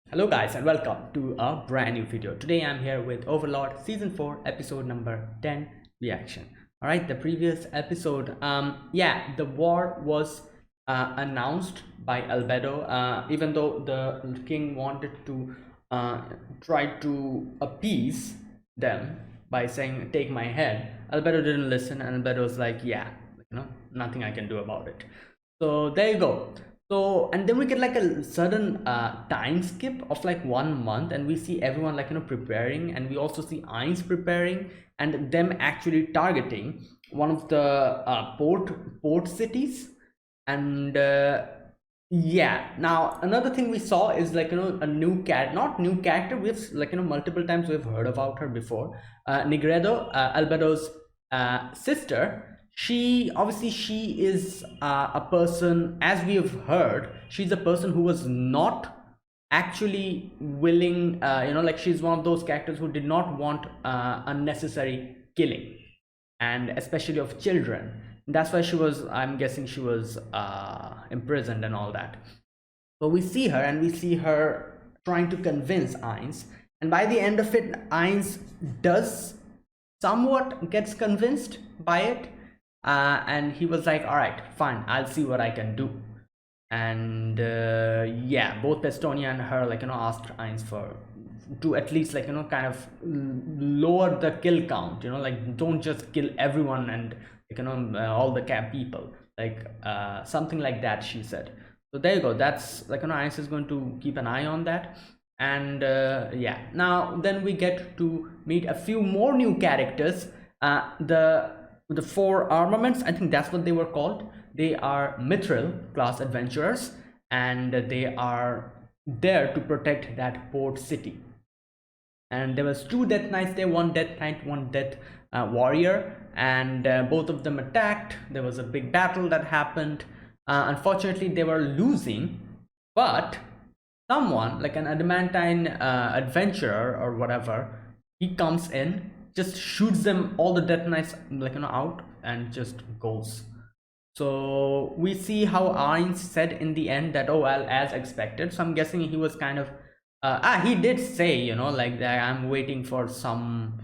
Hello guys and welcome to a brand new video. Today I'm here with Overlord Season 4 episode number 10 reaction. Alright, the previous episode, the war was announced by Albedo, even though the king wanted to try to appease them by saying take my head. Albedo didn't listen and Albedo was like, yeah, nothing I can do about it. So there you go. So and then we get like a sudden time skip of like 1 month, and we see everyone like preparing, and we also see Ainz preparing and them actually targeting one of the port cities. And yeah, now another thing we saw is like a new cat, not new character, we've like multiple times we've heard about her before. Nigredo, Albedo's sister. She is a person, as we have heard, she's a person who was not actually willing, like she's one of those characters who did not want unnecessary killing, and especially of children. That's why she was, I'm guessing she was imprisoned and all that. So we see her, and we see her trying to convince Ainz, and by the end of it, Ainz does somewhat gets convinced by it, and he was like, all right, fine, I'll see what I can do. And yeah, both Pestonia and her asked Ainz for to at least kind of lower the kill count, like don't just kill everyone and all the cap people, like something like that, she said. So there you go, that's Ainz is going to keep an eye on that. And yeah, now then we get to meet a few more new characters. The four armaments, I think that's what they were called. They are Mithril class adventurers, and they are there to protect that port city. And there was two death knights there, one death knight, one death warrior, and both of them attacked. There was a big battle that happened. Unfortunately they were losing, but someone like an adamantine adventurer or whatever, he comes in, just shoots them all the death knights out, and just goes. So we see how Ainz said in the end that, oh well, as expected. So I'm guessing he was kind of he did say, like that I'm waiting for some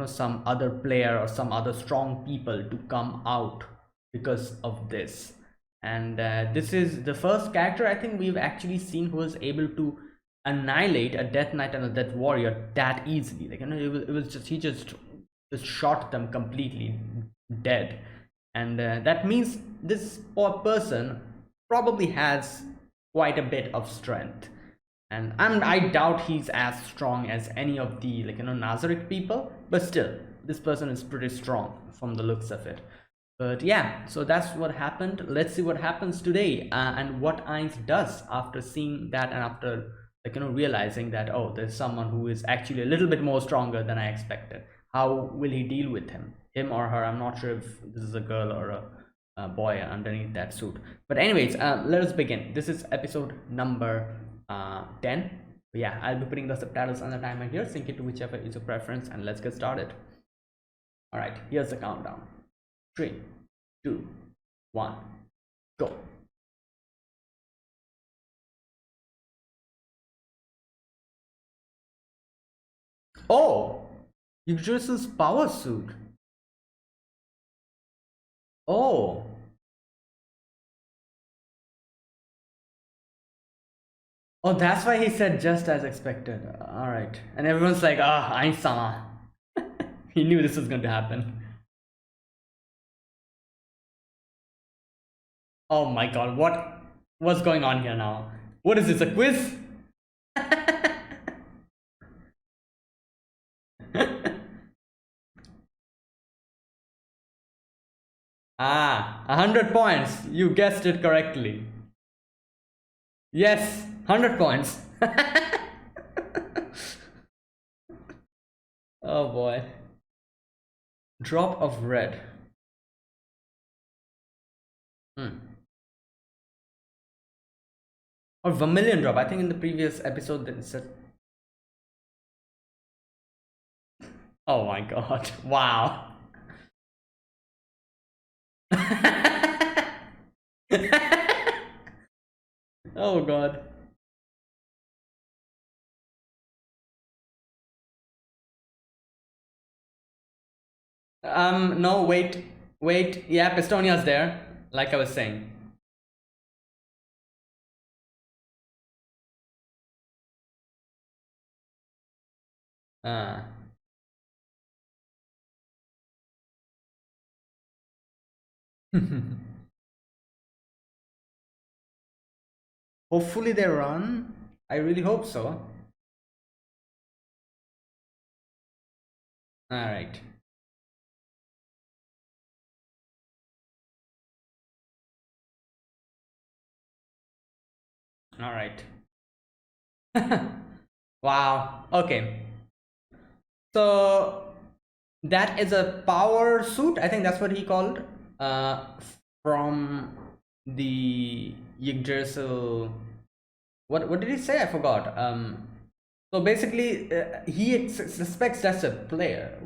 some other player or some other strong people to come out because of this. And this is the first character I think we've actually seen who was able to annihilate a death knight and a death warrior that easily. Like it was just, he just shot them completely dead. And that means this poor person probably has quite a bit of strength. And I doubt he's as strong as any of the Nazaric people, but still this person is pretty strong from the looks of it. But yeah, so that's what happened. Let's see what happens today, and what Ainz does after seeing that, and after realizing that, oh, there's someone who is actually a little bit more stronger than I expected. How will he deal with him or her? I'm not sure if this is a girl or a boy underneath that suit. But anyways, let us begin. This is episode number 10. But yeah, I'll be putting the subtitles on the timer here. Sync it to whichever is your preference, and let's get started. All right, here's the countdown. 3, 2, 1, go. Oh, Yggdrasil's power suit. Oh, oh, that's why he said just as expected. All right, and everyone's like, ah, Einstein. He knew this was going to happen. Oh my god, what's going on here now? What is this, a quiz? Ah, 100 points. You guessed it correctly. Yes, 100 points. Oh boy. Drop of red. Or vermilion drop. I think in the previous episode they said. Oh my god. Wow. Oh god. No, wait. Yeah, Pistonia's there. Like I was saying. Uh, Hopefully they run. I really hope so. All right. All right. Wow. Okay. So that is a power suit. I think that's what he called. Uh, from the Yggdrasil. What did he say? I forgot. So basically, he suspects that's a player.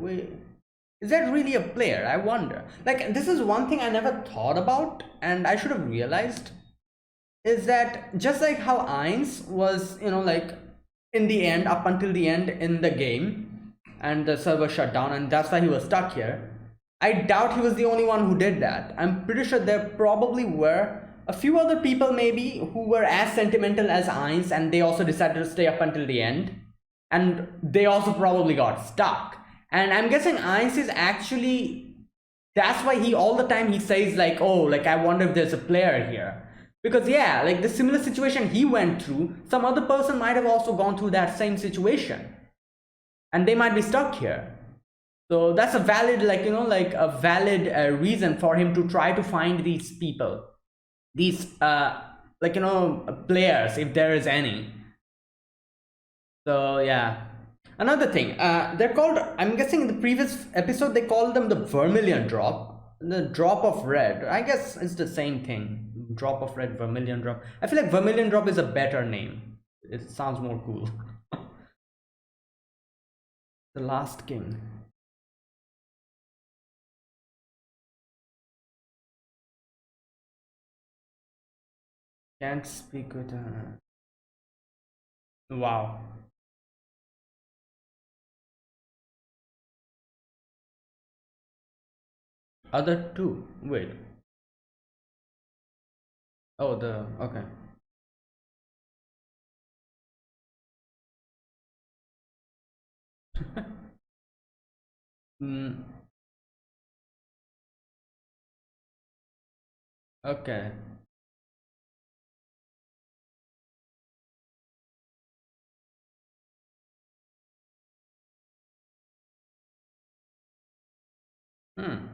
Is that really a player? I wonder. Like, this is one thing I never thought about, and I should have realized, is that just like how Ainz was, like in the end, up until the end in the game, and the server shut down, and that's why he was stuck here. I doubt he was the only one who did that. I'm pretty sure there probably were a few other people maybe who were as sentimental as Ainz, and they also decided to stay up until the end, and they also probably got stuck. And I'm guessing Ainz is actually, that's why he all the time he says like, oh, like I wonder if there's a player here, because yeah, like the similar situation he went through, some other person might have also gone through that same situation, and they might be stuck here. So that's a valid, like, like a valid reason for him to try to find these people, these like, players, if there is any. So yeah. Another thing, they're called, I'm guessing in the previous episode they called them the vermilion drop, the drop of red. I guess it's the same thing. Drop of red, vermilion drop. I feel like vermilion drop is a better name. It sounds more cool. The last king. Can't speak with her. Wow. Other two. Wait. Oh, the okay. Mm, okay. Hmm.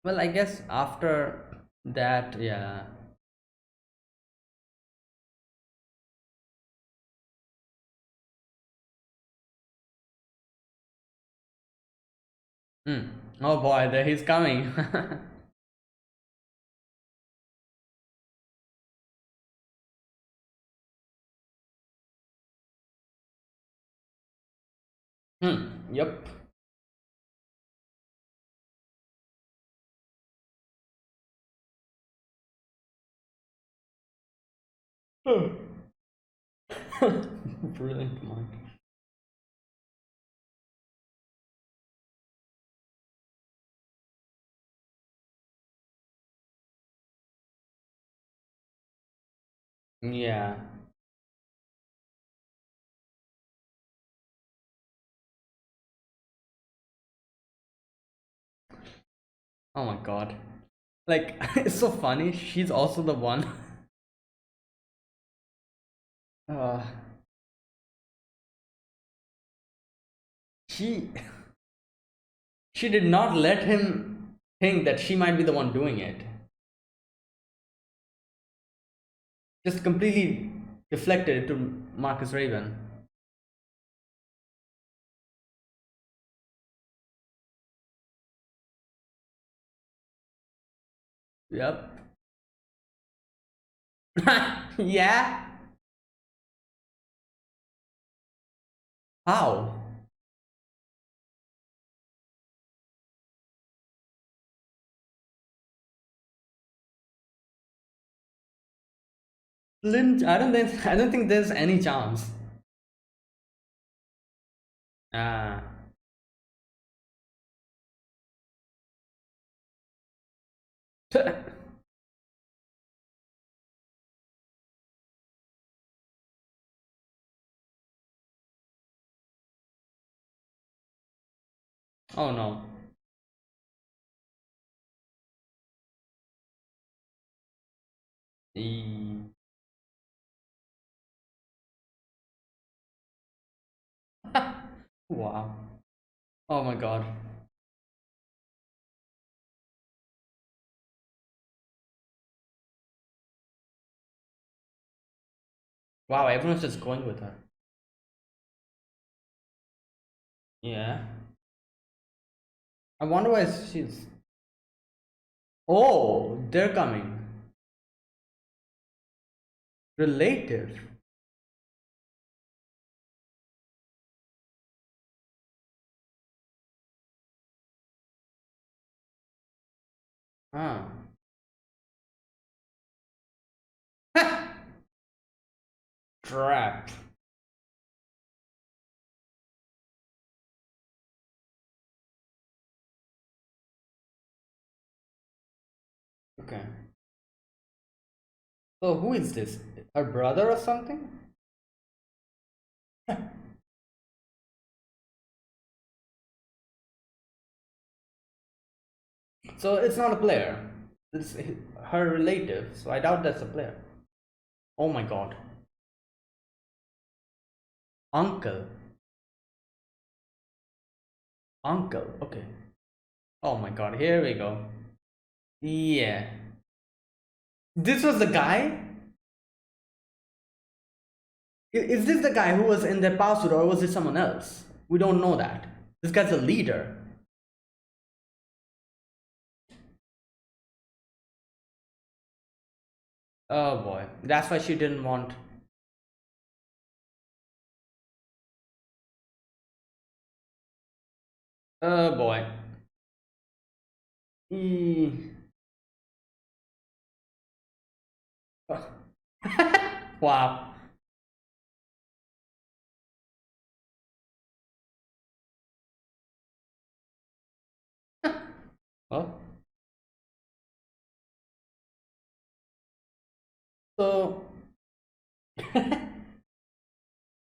Well, I guess after that, yeah. Hmm. Oh boy, there he's coming. Yep. Brilliant mind. Yeah. Oh my god. Like, it's so funny. She's also the one. Uh, she she did not let him think that she might be the one doing it. Just completely deflected it to Marcus Raven. Yep. Yeah. How? Lynch, I don't think there's any chance. Ah. Oh no. E- Wow. Oh my god. Wow, everyone's just going with her. Yeah. I wonder why she's. Oh, they're coming. Relative. Ah. Trap. Okay. So who is this? Her brother or something? So it's not a player. It's her relative. So I doubt that's a player. Oh my god. Uncle. Uncle. Okay. Oh my god. Here we go. Yeah. This was the guy? Is this the guy who was in the power suit or was it someone else? We don't know that. This guy's a leader. Oh boy. That's why she didn't want. Oh boy. E- wow. Well, so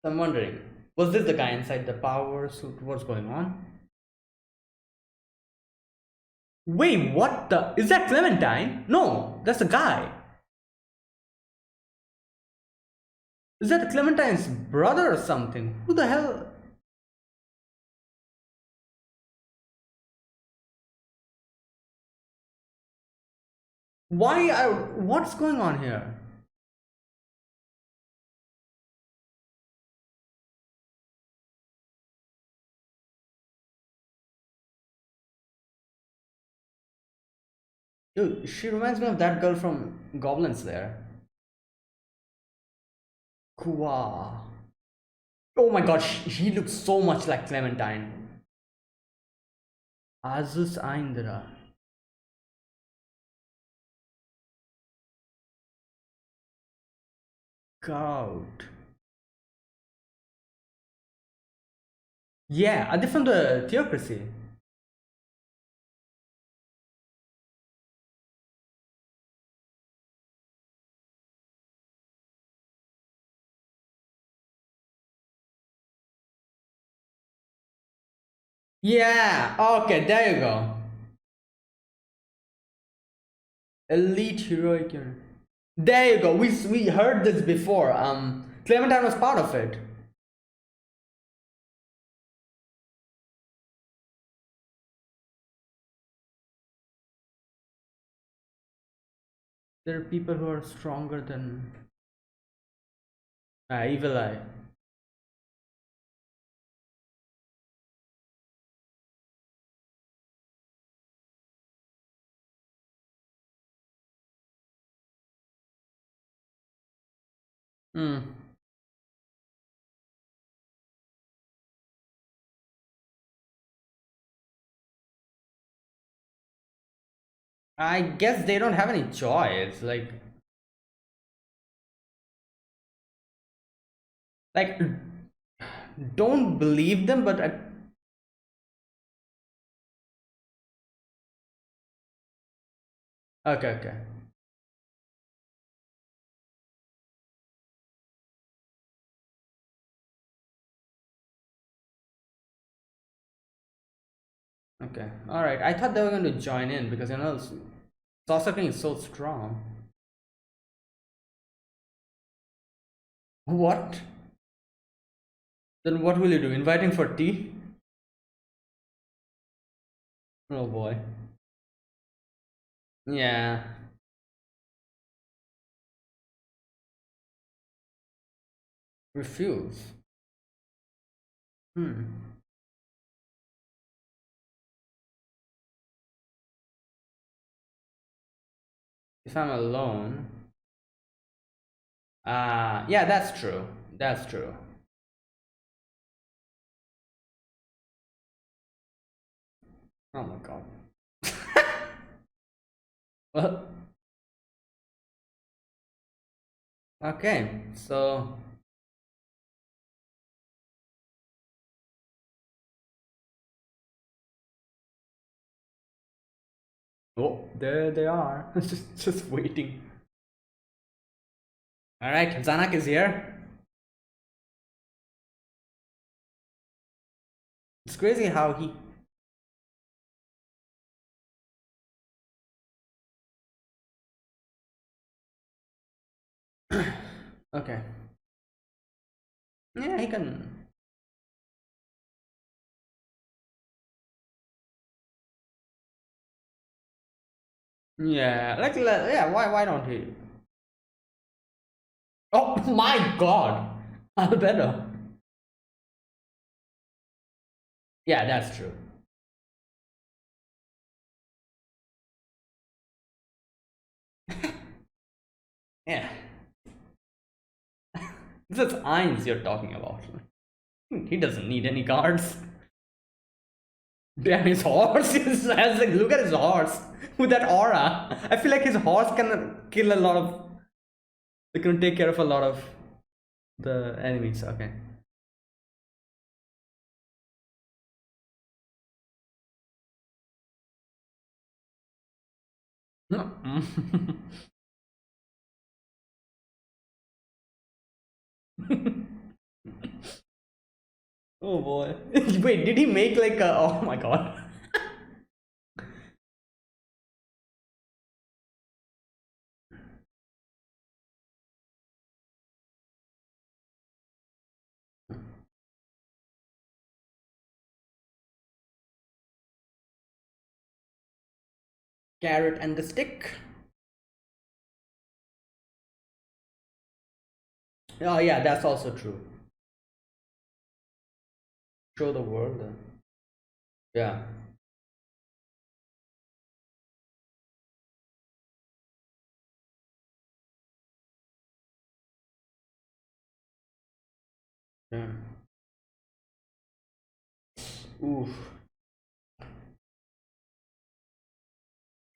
I'm wondering, was this the guy inside the power suit? What's going on? Wait, what the? Is that Clementine? No, that's a guy. Is that Clementine's brother or something? Who the hell? Why are. What's going on here? Dude, she reminds me of that girl from Goblins there. Kua. Oh my god, he looks so much like Clementine. Azus Aindra. God. Yeah, are they from the Theocracy? Yeah, okay, there you go. Elite heroic unit. There you go. We heard this before. Clementine was part of it. There are people who are stronger than Evil Eye. Hmm. I guess they don't have any choice. Like, don't believe them, but Okay, okay. Okay. All right. I thought they were going to join in because Sasaki is so strong. What? Then what will you do? Invite him for tea? Oh boy. Yeah. Refuse. Hmm. If I'm alone. Yeah, that's true. That's true. Oh my god. Well, okay. So, oh, there they are. Just waiting. All right, Zanak is here. It's crazy how he. Okay. Yeah, he can. Yeah, yeah. Why don't he? Oh my God, Albedo. Yeah, that's true. Yeah, this is Ainz you're talking about. He doesn't need any cards. Damn, his horse is as like, look at his horse with that aura. I feel like his horse can kill a lot of. They can take care of a lot of the enemies. Okay. Oh boy. Wait, did he make like a? Oh my god. Carrot and the stick. Oh yeah, that's also true. Show the world. Yeah. Yeah. Oof.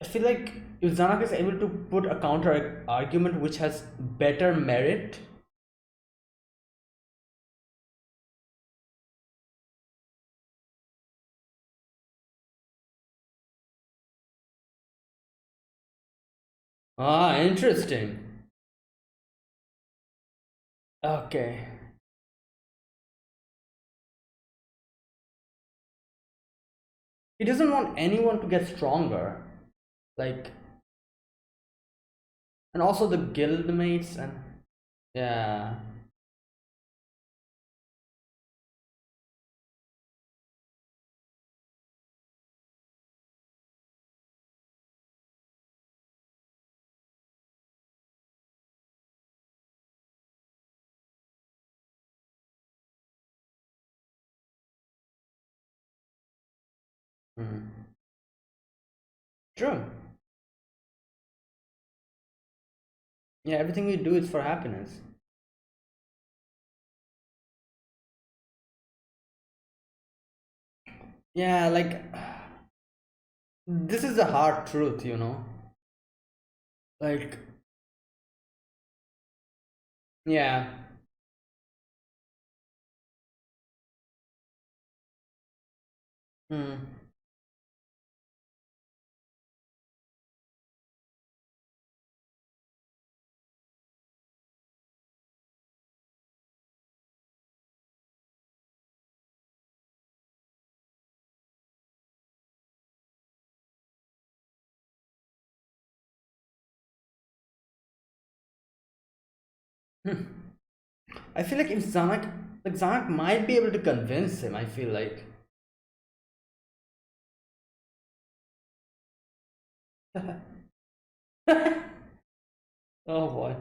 I feel like if Zanak is able to put a counter argument which has better merit. Ah, interesting. Okay. He doesn't want anyone to get stronger. Like, and also the guild mates and yeah. Hmm. True. Yeah, everything we do is for happiness. Yeah, like this is the hard truth. Like, yeah. Hmm. I feel like if Zanak might be able to convince him. I feel like. Oh boy.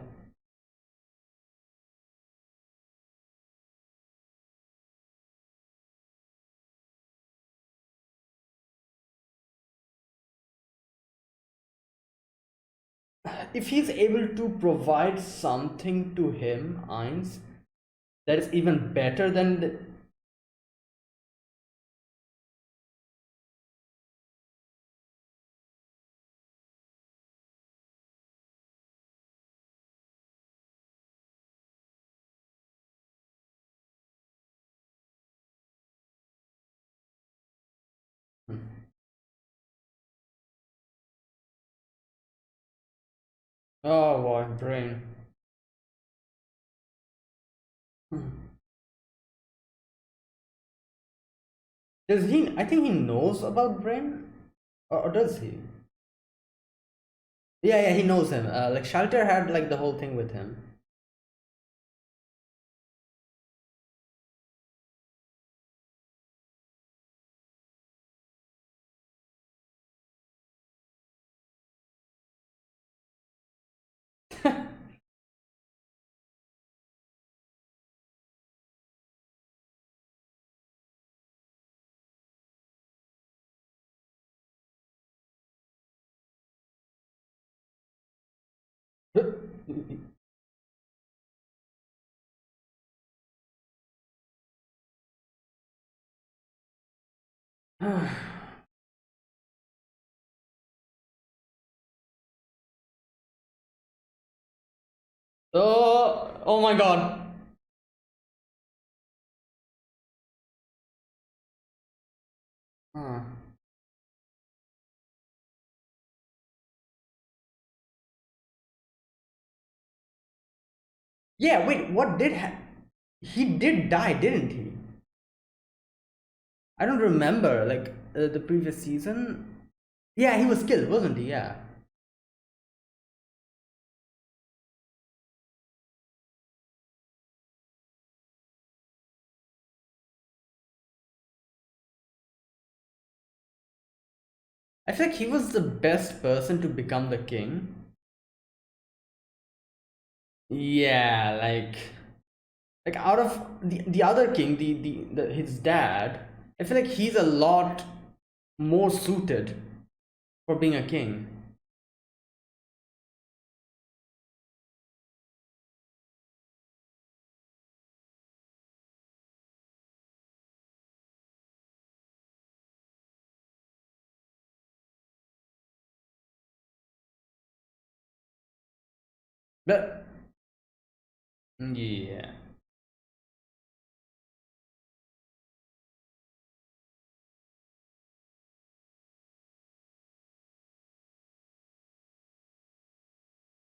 If he's able to provide something to him, Ainz, that is even better than the... Oh boy, brain. Does he? I think he knows about brain, or does he? Yeah, yeah, he knows him. Like Shelter had like the whole thing with him. Oh, oh my God. Huh. Yeah, wait, what did he did die, didn't he? I don't remember, like the previous season. Yeah, he was killed, wasn't he? Yeah. I feel like he was the best person to become the king. Yeah, like out of the other king, his dad, I feel like he's a lot more suited for being a king. But yeah.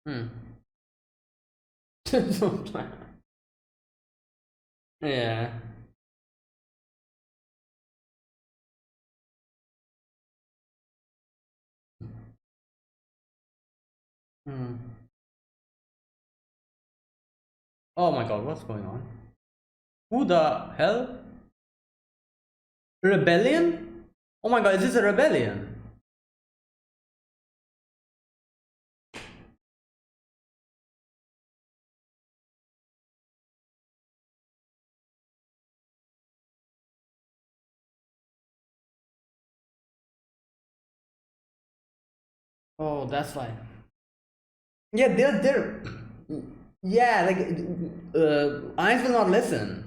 Hmm. Yeah. Hmm. Oh my God, what's going on? Who the hell? Rebellion? Oh my God, is this a rebellion? Oh, that's why. Yeah, they're yeah, like eyes will not listen.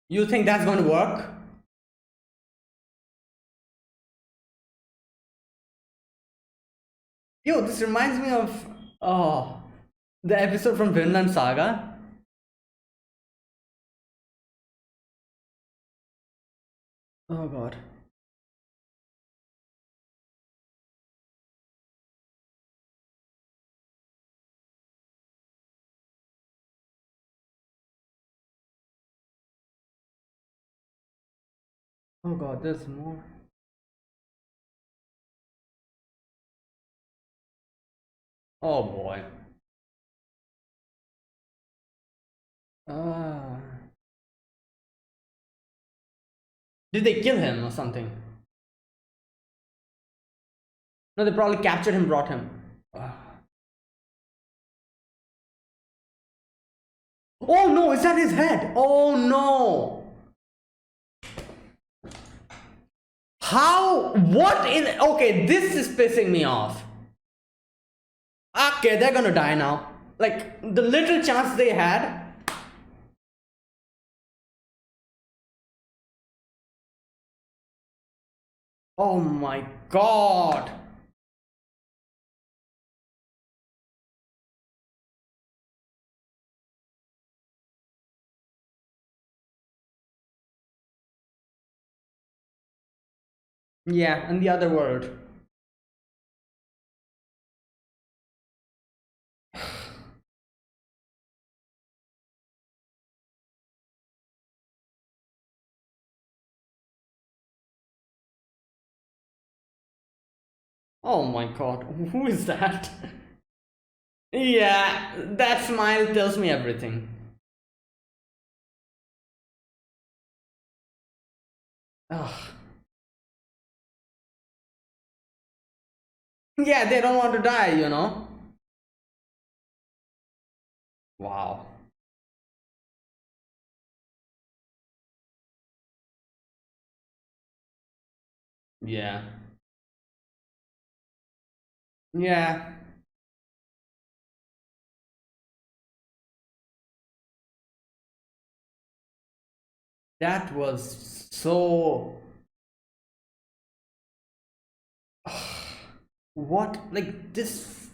You think that's going to work? Yo, this reminds me of oh the episode from Vinland Saga. Oh God. Oh God, there's more. Oh boy. Uh, did they kill him or something? No, they probably captured him, brought him. Oh no, is that his head? Oh no. How? What in? Okay, this is pissing me off. Okay, they're gonna die now. Like, the little chance they had. Oh my god. Yeah, in the other world. Oh my god, who is that? Yeah, that smile tells me everything. Ugh. Yeah, they don't want to die, you know? Wow. Yeah. Yeah. That was so. What? Like, this.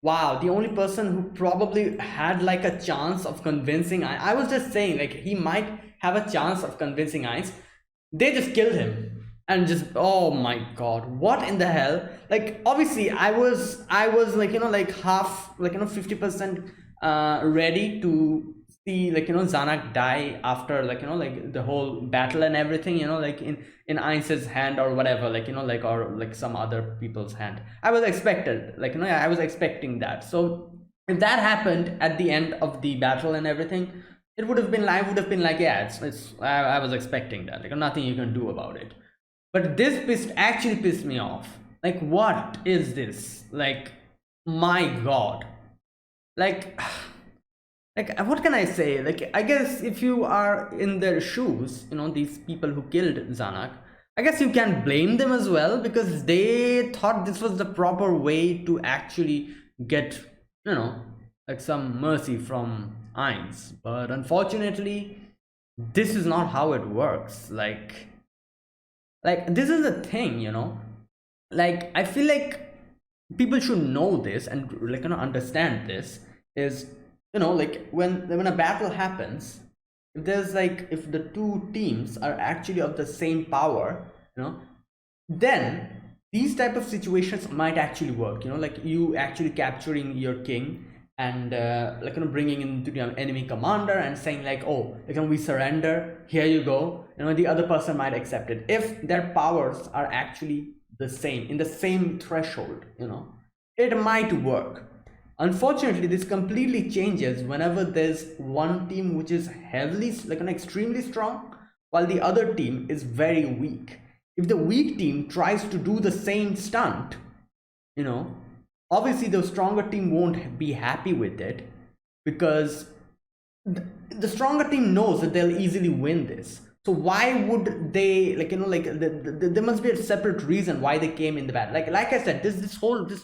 Wow, the only person who probably had like a chance of convincing I was just saying, like, he might have a chance of convincing Einz. They just killed him and just, oh my god, what in the hell? Like, obviously, I was like, like half, like, 50% ready to see, like, Zanak die after, like, like the whole battle and everything, like in Einz's hand or whatever, like, like, or like some other people's hand. I was expected, like, I was expecting that. So if that happened at the end of the battle and everything, it would have been, I would have been like, yeah, I was expecting that, like, nothing you can do about it. But this actually pissed me off. Like, what is this? Like, my god. Like, like, what can I say? Like, I guess if you are in their shoes, these people who killed Zanak, I guess you can blame them as well, because they thought this was the proper way to actually get, like, some mercy from Ainz. But unfortunately, this is not how it works. Like, this is the thing, like, I feel like people should know this and, like, understand this is, like, when a battle happens, if there's like, if the two teams are actually of the same power, then these type of situations might actually work, like you actually capturing your king and like, bringing in the enemy commander and saying like, oh, like, we surrender, here you go, the other person might accept it if their powers are actually the same, in the same threshold, it might work. Unfortunately, this completely changes whenever there's one team which is heavily, like, an extremely strong, while the other team is very weak. If the weak team tries to do the same stunt, you know obviously the stronger team won't be happy with it, because the stronger team knows that they'll easily win this. So why would they, like, like, there must be a separate reason why they came in the battle. Like I said, this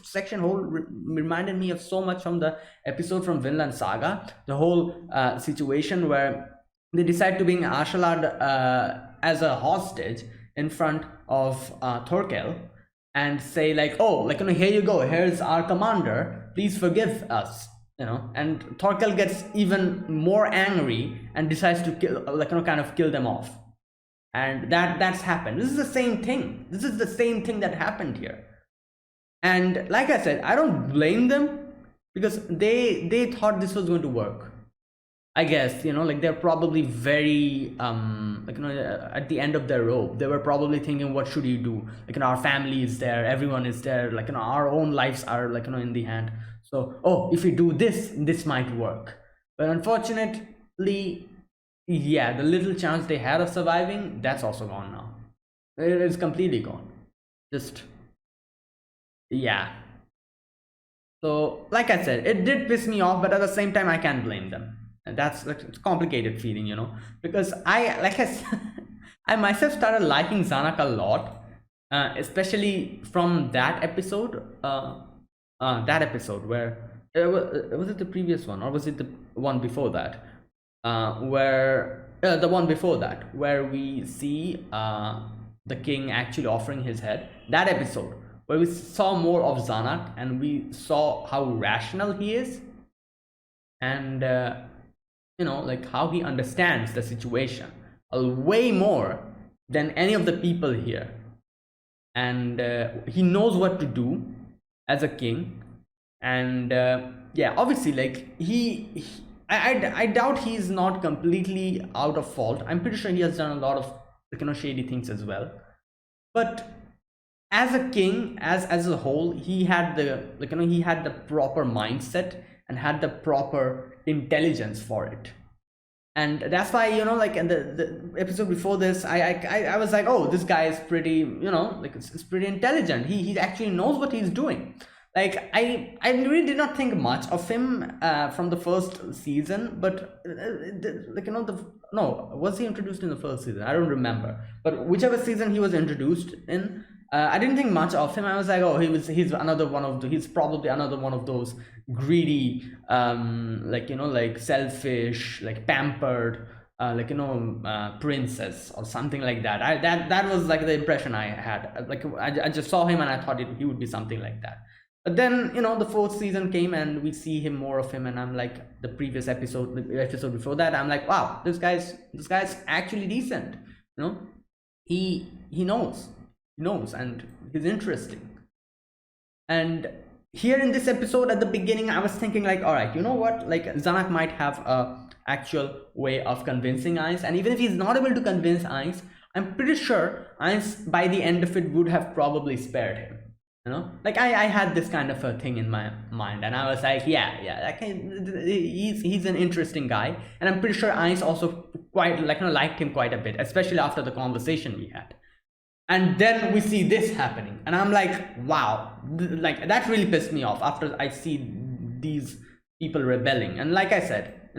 section whole reminded me of so much from the episode from Vinland Saga, the whole situation where they decide to bring Ashalad as a hostage in front of Thorkel, and say like, oh, like, here you go, here's our commander, please forgive us, and Thorkel gets even more angry and decides to kill, like, kind of kill them off. And that's happened. This is the same thing. This is the same thing that happened here. And like I said, I don't blame them, because they thought this was going to work. I guess, like they're probably very like at the end of their rope. They were probably thinking, what should you do? Like, our family is there, everyone is there, like, our own lives are, like, in the hand. So, oh, if we do this, this might work. But unfortunately, yeah, the little chance they had of surviving, that's also gone now. It is completely gone. Just, yeah. So, like I said, it did piss me off, but at the same time, I can't blame them. And that's like, it's a complicated feeling, because like I said, I myself started liking Zanak a lot, especially from that episode. That episode where was it the previous one, or was it the one before that? Where the one before that, where we see the king actually offering his head. That episode where we saw more of Zanak and we saw how rational he is, and like how he understands the situation way more than any of the people here, and he knows what to do as a king. And yeah, obviously, like I doubt he's not completely out of fault. I'm pretty sure he has done a lot of, like, shady things as well, but as a king, as a whole, he had the, like, he had the proper mindset and had the proper intelligence for it. And that's why, like in the episode before this, I was like, oh, this guy is pretty, like it's pretty intelligent. He actually knows what he's doing. Like, I really did not think much of him from the first season, but like, no, was he introduced in the first season? I don't remember, but whichever season he was introduced in, I didn't think much of him. I was like, oh, he's another one of he's probably another one of those greedy, like, like selfish, like pampered, like, princess or something like that. That was like the impression I had. Like, I just saw him and I thought he would be something like that. But then, the fourth season came and we see him, more of him, and I'm like, the previous episode, the episode before that, I'm like, wow, this guy's actually decent. He knows, and he's interesting. And here in this episode, at the beginning, I was thinking, like, all right, you know what, like, Zanak might have a actual way of convincing Ainz, and even if he's not able to convince Ainz, I'm pretty sure Ainz by the end of it would have probably spared him. Like, I had this kind of a thing in my mind, and I was like, yeah, he's an interesting guy, and I'm pretty sure Ainz also quite, like, liked him quite a bit, especially after the conversation we had. And then we see this happening, and I'm like, wow, like, that really pissed me off after I see these people rebelling. And like I said,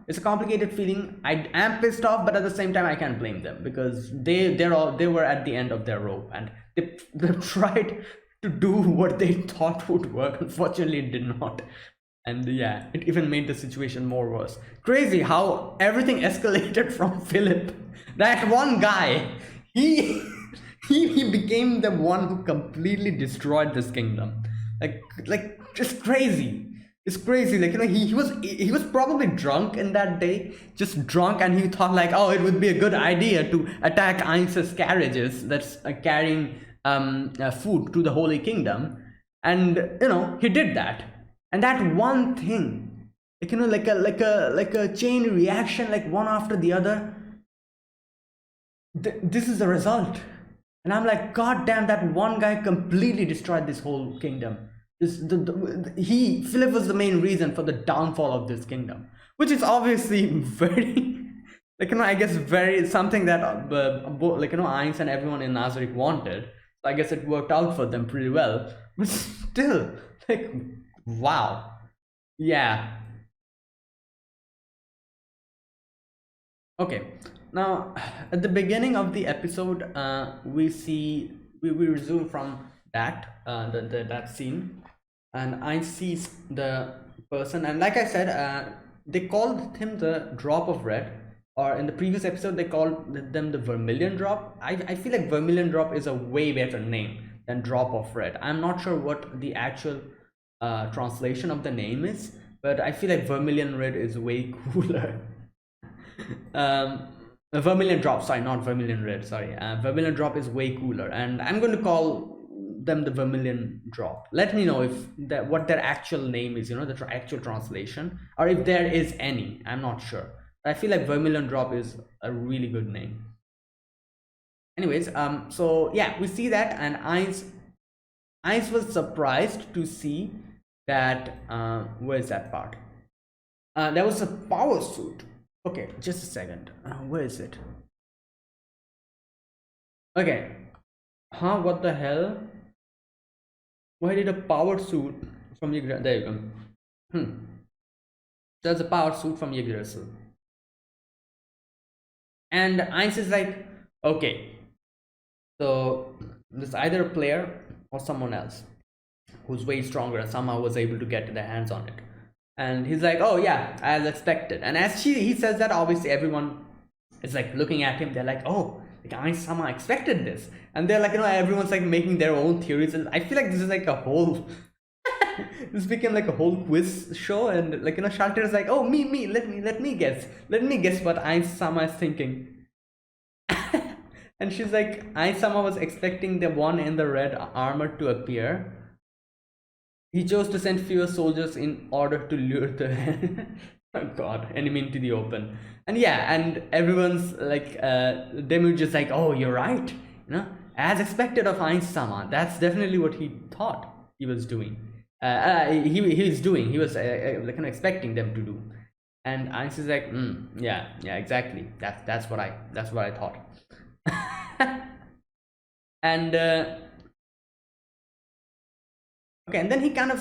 it's a complicated feeling. I am pissed off, but at the same time, I can't blame them, because they were at the end of their rope, and they tried to do what they thought would work. Unfortunately, it did not. And yeah, it even made the situation more worse. Crazy how everything escalated from Philip. That one guy, he became the one who completely destroyed this kingdom. Like just crazy. It's crazy. Like, he was probably drunk in that day, just drunk, and he thought, like, oh, it would be a good idea to attack Ainz's carriages that's carrying food to the Holy Kingdom. And he did that. And that one thing, like, like a chain reaction, like one after the other, this is the result. And I'm like, god damn, that one guy completely destroyed this whole kingdom. Philip was the main reason for the downfall of this kingdom, which is obviously very like, I guess very something that like, Ainz and everyone in Nazarick wanted. So I guess it worked out for them pretty well. But still, like, wow. Yeah. Okay. Now, at the beginning of the episode, we resume from that that scene, and Ainz sees the person, and like I said, they called him the Drop of Red, or in the previous episode they called them the Vermilion Drop. I feel like Vermilion Drop is a way better name than Drop of Red. I'm not sure what the actual translation of the name is, but I feel like Vermilion Red is way cooler. Vermilion Drop, sorry, not Vermilion Red, sorry. Vermilion Drop is way cooler, and I'm going to call them the Vermilion Drop. Let me know if what their actual name is, the actual translation, or if there is any. I'm not sure. I feel like Vermilion Drop is a really good name. Anyways, so yeah, we see that, and Ainz was surprised to see that. Where's that part? There was a power suit. Okay, just a second. Where is it? Okay. Huh? What the hell? Why did a power suit from Yggdrasil? There you go. There's a power suit from Yggdrasil. And Ainz is like, okay, so there's either a player or someone else who's way stronger and somehow was able to get their hands on it. And he's like, oh yeah, as expected. And as he says that, obviously everyone is like looking at him. They're like, oh, like I somehow expected this. And they're like, everyone's like making their own theories. And I feel like this is like a whole this became like a whole quiz show. And like, Shalter is like, oh, me, let me guess what Ainz-sama is thinking. And she's like, Ainz-sama was expecting the one in the red armor to appear. He chose to send fewer soldiers in order to lure the oh god, enemy into the open. And yeah, and everyone's like, Demu just like, oh, you're right, as expected of Ainz-sama. That's definitely what he thought he was doing. He was like expecting them to do. And Ainz is like, yeah, exactly. That's what I thought. And okay, and then he kind of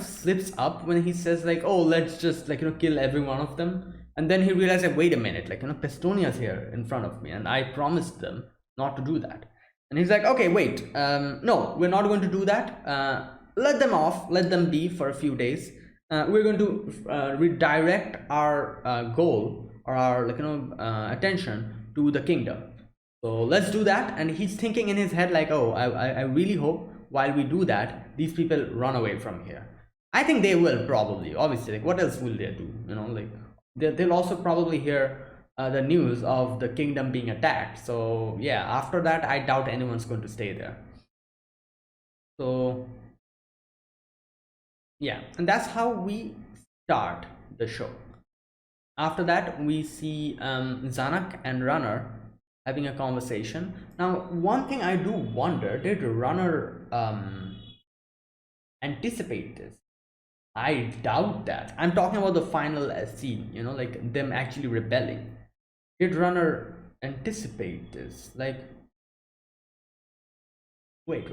slips up when he says like, oh, let's just kill every one of them. And then he realizes like, wait a minute, Pestonia's here in front of me, and I promised them not to do that. And he's like, okay, wait, no, we're not going to do that. Let them off, let them be for a few days. We're going to redirect our goal or our attention to the kingdom. So let's do that. And he's thinking in his head like, oh, I really hope while we do that, these people run away from here. I think they will probably, obviously, like what else will they do? Like they'll also probably hear the news of the kingdom being attacked. So yeah, after that, I doubt anyone's going to stay there. So yeah, and that's how we start the show. After that, we see Zanuck and Runner having a conversation. Now, one thing I do wonder, did Runner anticipate this? I doubt that. I'm talking about the final scene, like them actually rebelling. Did Runner anticipate this? Like, wait.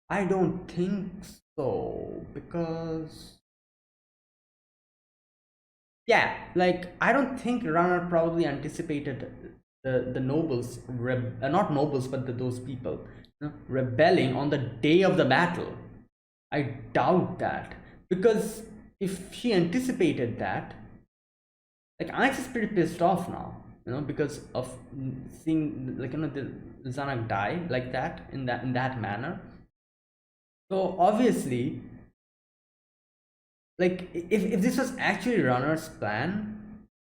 I don't think so, because yeah, like I don't think Runner probably anticipated the nobles, not nobles, but those people rebelling on the day of the battle. I doubt that, because if she anticipated that, like Alex is pretty pissed off now, because of seeing the Zanuck die like that in that manner. So obviously, like if this was actually Runner's plan,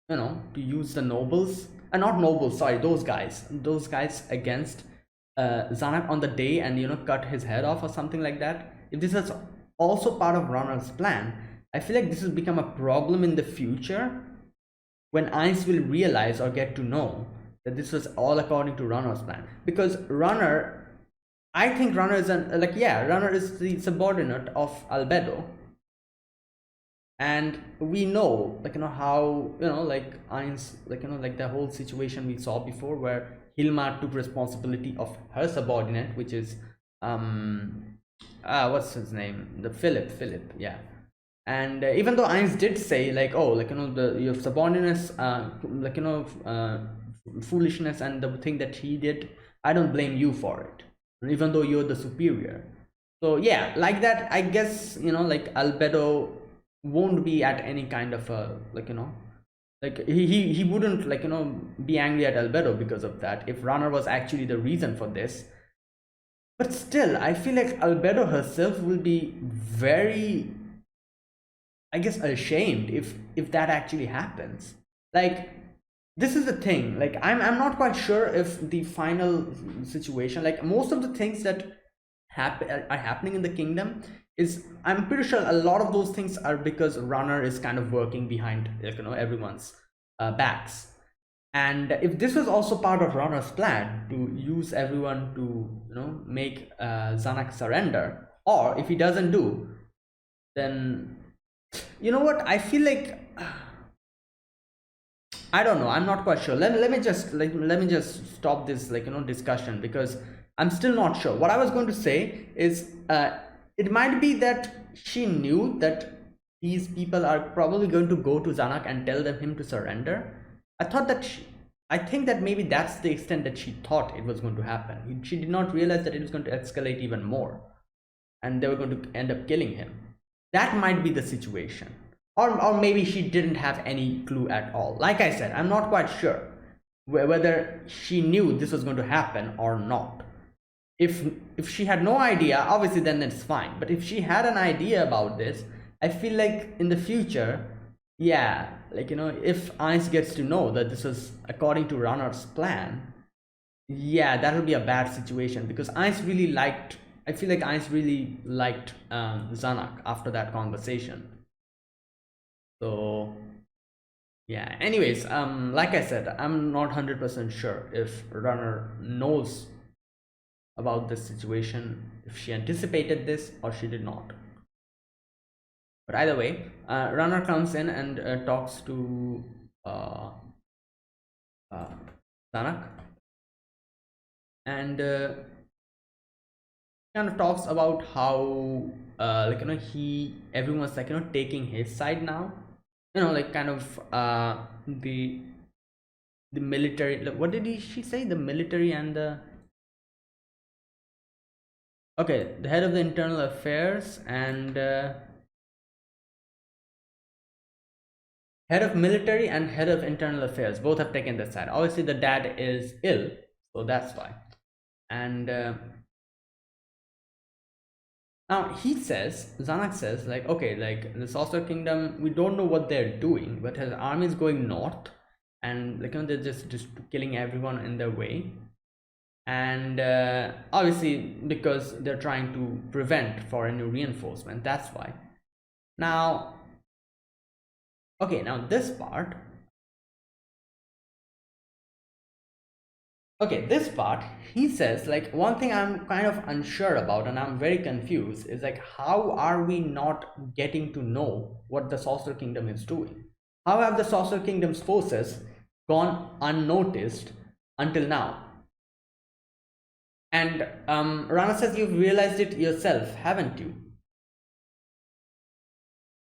to use the nobles, and not nobles, sorry, those guys against Zanuck on the day, and cut his head off or something like that. If this was also part of Runner's plan, I feel like this will become a problem in the future when Ainz will realize or get to know that this was all according to Runner's plan. Because I think Runner is Runner is the subordinate of Albedo. And we know, how, Ainz, the whole situation we saw before where Hilma took responsibility of her subordinate, which is, what's his name? The Philip, yeah. And even though Ainz did say, your subordinate's, foolishness and the thing that he did, I don't blame you for it, even though you're the superior. So yeah, like that, I guess, Albedo won't be at any kind of he wouldn't be angry at Albedo because of that if Runner was actually the reason for this. But still, I feel like Albedo herself will be very, I guess, ashamed if that actually happens. Like, this is the thing, like I'm not quite sure if the final situation, like most of the things that are happening in the kingdom is, I'm pretty sure a lot of those things are because Runner is kind of working behind, like, everyone's backs. And if this was also part of Runner's plan to use everyone to, make Zanuck surrender, or if he doesn't do, then you know what? I feel like I don't know. I'm not quite sure. Let me just let me just stop this discussion, because I'm still not sure. What I was going to say is it might be that she knew that these people are probably going to go to Zanuck and tell him to surrender. I thought that I think that maybe that's the extent that she thought it was going to happen. She did not realize that it was going to escalate even more, and they were going to end up killing him. That might be the situation. Or maybe she didn't have any clue at all. Like I said, I'm not quite sure whether she knew this was going to happen or not. If she had no idea, obviously then it's fine. But if she had an idea about this, I feel like in the future, yeah, if Ainz gets to know that this was according to Runner's plan, yeah, that would be a bad situation, because Ainz really liked, I feel like Ainz really liked Zanuck after that conversation. So yeah, anyways, like I said, I'm not 100% sure if Runner knows about this situation, if she anticipated this or she did not. But either way, Runner comes in and talks to Zanuck, and kind of talks about how everyone's taking his side now, kind of the military, what did she say, the military and the, okay, the head of the internal affairs and head of military and head of internal affairs both have taken this side. Obviously the dad is ill, so that's why. And now he says, Zanuck says, like, okay, like the Saucer Kingdom, we don't know what they're doing, but his army is going north, and they're just killing everyone in their way. And obviously because they're trying to prevent for any reinforcement, that's why. Now, okay, now this part, okay, this part, he says, like, one thing I'm kind of unsure about and I'm very confused is, like, how are we not getting to know what the Saucer Kingdom is doing? How have the Saucer Kingdom's forces gone unnoticed until now? And Rana says, you've realized it yourself, haven't you?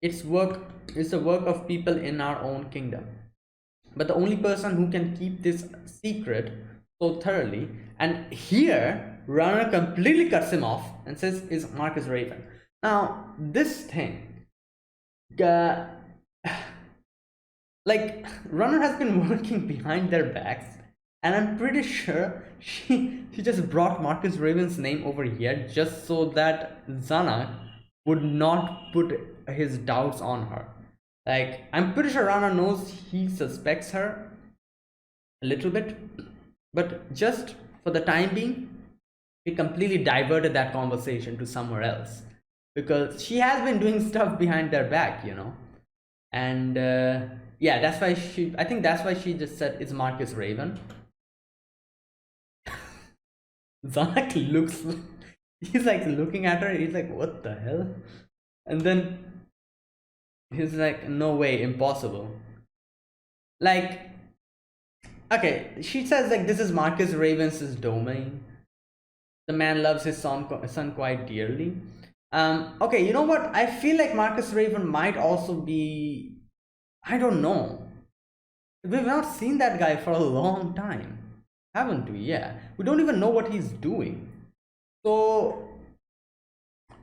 It's the work of people in our own kingdom. But the only person who can keep this secret so thoroughly, and here Runner completely cuts him off and says, is Marcus Raven. Now this thing, like, Runner has been working behind their backs, and I'm pretty sure she just brought Marcus Raven's name over here just so that Zanuck would not put his doubts on her. Like, I'm pretty sure Runner knows he suspects her a little bit, but just for the time being, he completely diverted that conversation to somewhere else, because she has been doing stuff behind their back, and yeah, that's why I think that's why she just said it's Marcus Raven. Zanuck looks, he's like looking at her, he's like, what the hell? And then he's like, no way, impossible. Like, okay, she says, like, this is Marcus Raven's domain. The man loves his son quite dearly. Okay, you know what? I feel like Marcus Raven might also be, I don't know. We've not seen that guy for a long time, haven't we? Yeah, we don't even know what he's doing. So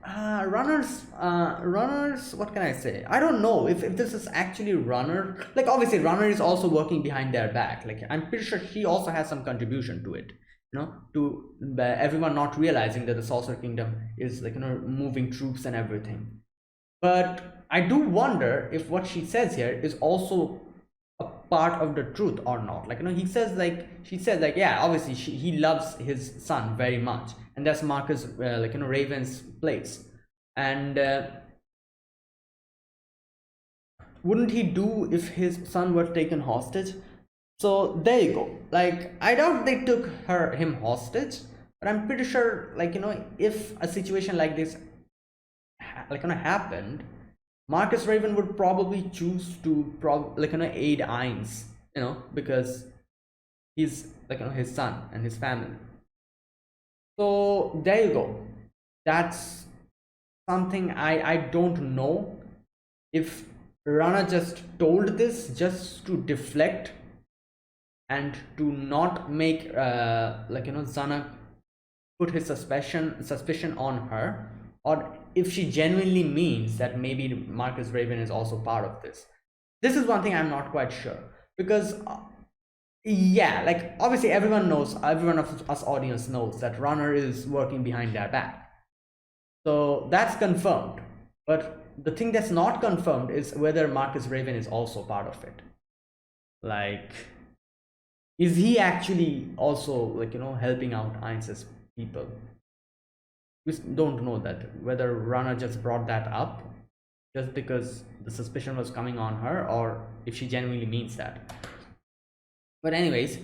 runners, what can I say? I don't know if this is actually Runner. Like, obviously Runner is also working behind their back. Like, I'm pretty sure he also has some contribution to it, to everyone not realizing that the Saucer Kingdom is, like, moving troops and everything. But I do wonder if what she says here is also a part of the truth or not. Like, he says, like, she says, like, yeah, obviously he loves his son very much, and that's Marcus Raven's place. And wouldn't he do if his son were taken hostage? So there you go. Like, I doubt they took him hostage, but I'm pretty sure, like, if a situation like this happened, Marcus Raven would probably choose to aid Ainz, because he's his son and his family. So there you go. That's something I don't know if Rana just told this just to deflect and to not make Zanuck put his suspicion on her, or if she genuinely means that maybe Marcus Raven is also part of this. This is one thing I'm not quite sure, because yeah, like, obviously everyone of us audience knows that Runner is working behind their back, so that's confirmed. But the thing that's not confirmed is whether Marcus Raven is also part of it. Like, is he actually also helping out Ainz's people? We don't know that, whether Rana just brought that up just because the suspicion was coming on her, or if she genuinely means that. But anyways,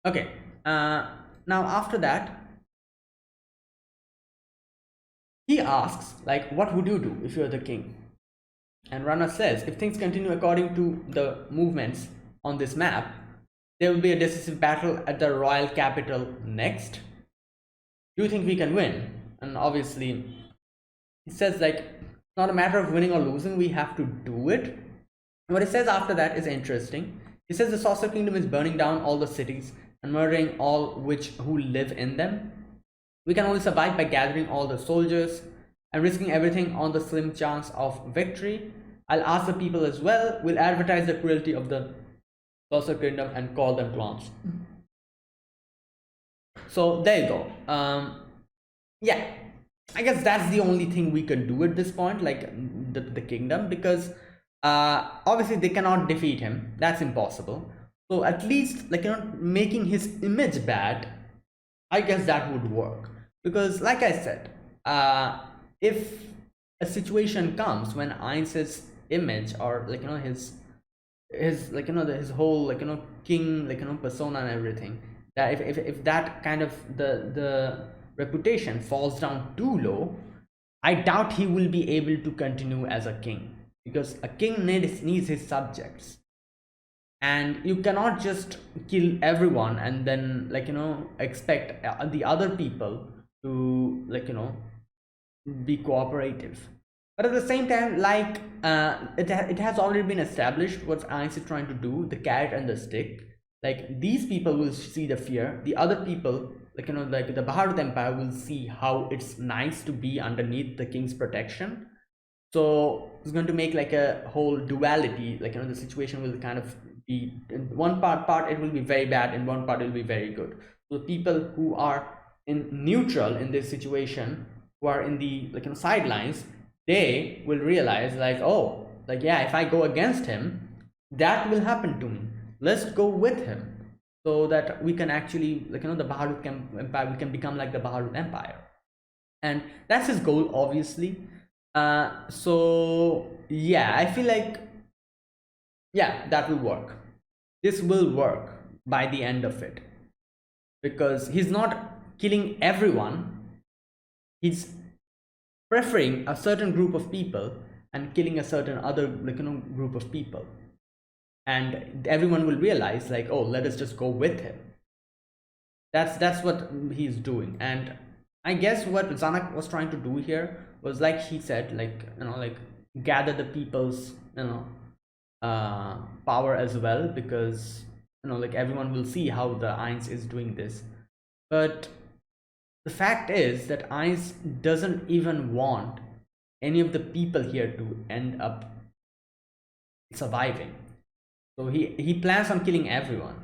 okay, now after that, he asks, like, what would you do if you're the king? And Rana says, if things continue according to the movements on this map, there will be a decisive battle at the royal capital next. Do you think we can win? And obviously, he says, like, it's not a matter of winning or losing, we have to do it. And what he says after that is interesting. He says the Sorcerer Kingdom is burning down all the cities and murdering all who live in them. We can only survive by gathering all the soldiers and risking everything on the slim chance of victory. I'll ask the people as well. We'll advertise the cruelty of the Sorcerer Kingdom and call them clowns. So there you go. Yeah, I guess that's the only thing we can do at this point, like the kingdom, because obviously they cannot defeat him. That's impossible. So at least, making his image bad, I guess that would work. Because like I said, if a situation comes when Ainz's image, or his whole king persona and everything, that if that kind of the reputation falls down too low, I doubt he will be able to continue as a king, because a king needs his subjects, and you cannot just kill everyone and then expect the other people to be cooperative. But at the same time, it has already been established what Ainz is trying to do, the carrot and the stick. Like, these people will see the fear, the other people, the Baharut Empire, will see how it's nice to be underneath the king's protection. So it's going to make like a whole duality, the situation will kind of be, in one part it will be very bad, in one part it will be very good. So the people who are in neutral in this situation, who are in the sidelines, they will realize, like, oh, like, yeah, if I go against him, that will happen to me, let's go with him, so that we can actually the Baharut Empire, we can become like the Baharut Empire. And that's his goal, obviously. So yeah, I feel like, yeah, that will work. This will work by the end of it, because he's not killing everyone, he's preferring a certain group of people and killing a certain other group of people, and everyone will realize, like, oh, let us just go with him. That's what he's doing. And I guess what Zanuck was trying to do here was, like he said, gather the people's power as well, because everyone will see how the Ainz is doing this. But the fact is that Ainz doesn't even want any of the people here to end up surviving. So he plans on killing everyone.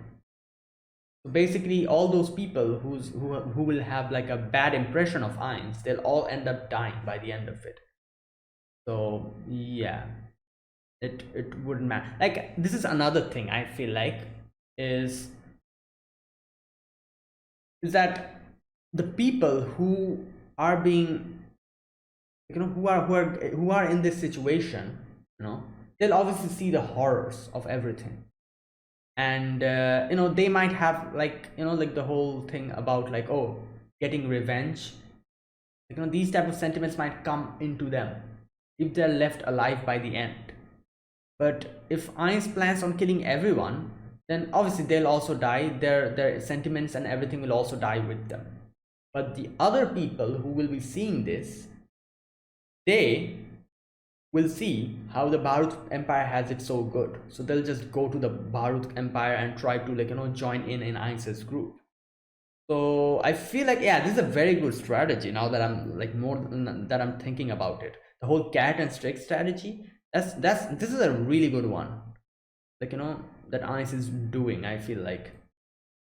So basically, all those people who will have like a bad impression of Ainz, they'll all end up dying by the end of it. So yeah, it wouldn't matter. Like, this is another thing I feel like is is that the people who are being, who are in this situation, they'll obviously see the horrors of everything. And they might have, like, like the whole thing about, like, oh, getting revenge. These type of sentiments might come into them if they're left alive by the end. But if Ainz plans on killing everyone, then obviously they'll also die. Their sentiments and everything will also die with them. But the other people who will be seeing this, they will see how the Bharut Empire has it so good. So they'll just go to the Bharut Empire and try to, like, join in Ainz's group. So I feel like, yeah, this is a very good strategy now that I'm, like, more that I'm thinking about it. The whole cat and stick strategy, this is a really good one. Like, that Ainz is doing, I feel like.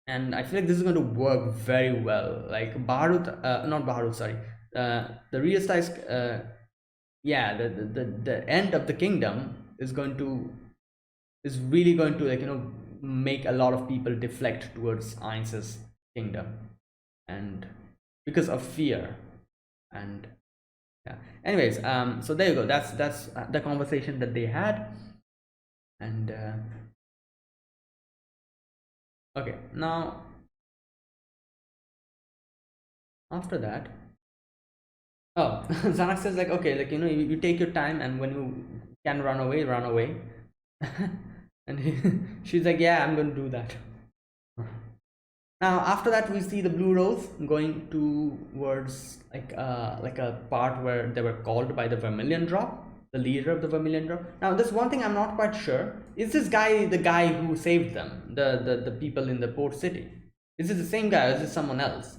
And I feel like this is going to work very well. Like Bharut, not Bharut, sorry. The real size, yeah, the end of the kingdom is really going to, like, make a lot of people deflect towards Ainz's kingdom, and because of fear. And yeah, anyways, so there you go. That's the conversation that they had. And okay, now after that, oh, Zanak says, like, okay, like, you take your time, and when you can run away, run away. And she's like, yeah, I'm going to do that. Now after that, we see the Blue Rose going towards, like a part where they were called by the Vermilion Drop, the leader of the Vermilion Drop. Now there's one thing I'm not quite sure. Is this guy the guy who saved them, the people in the port city? Is it the same guy, or is it someone else?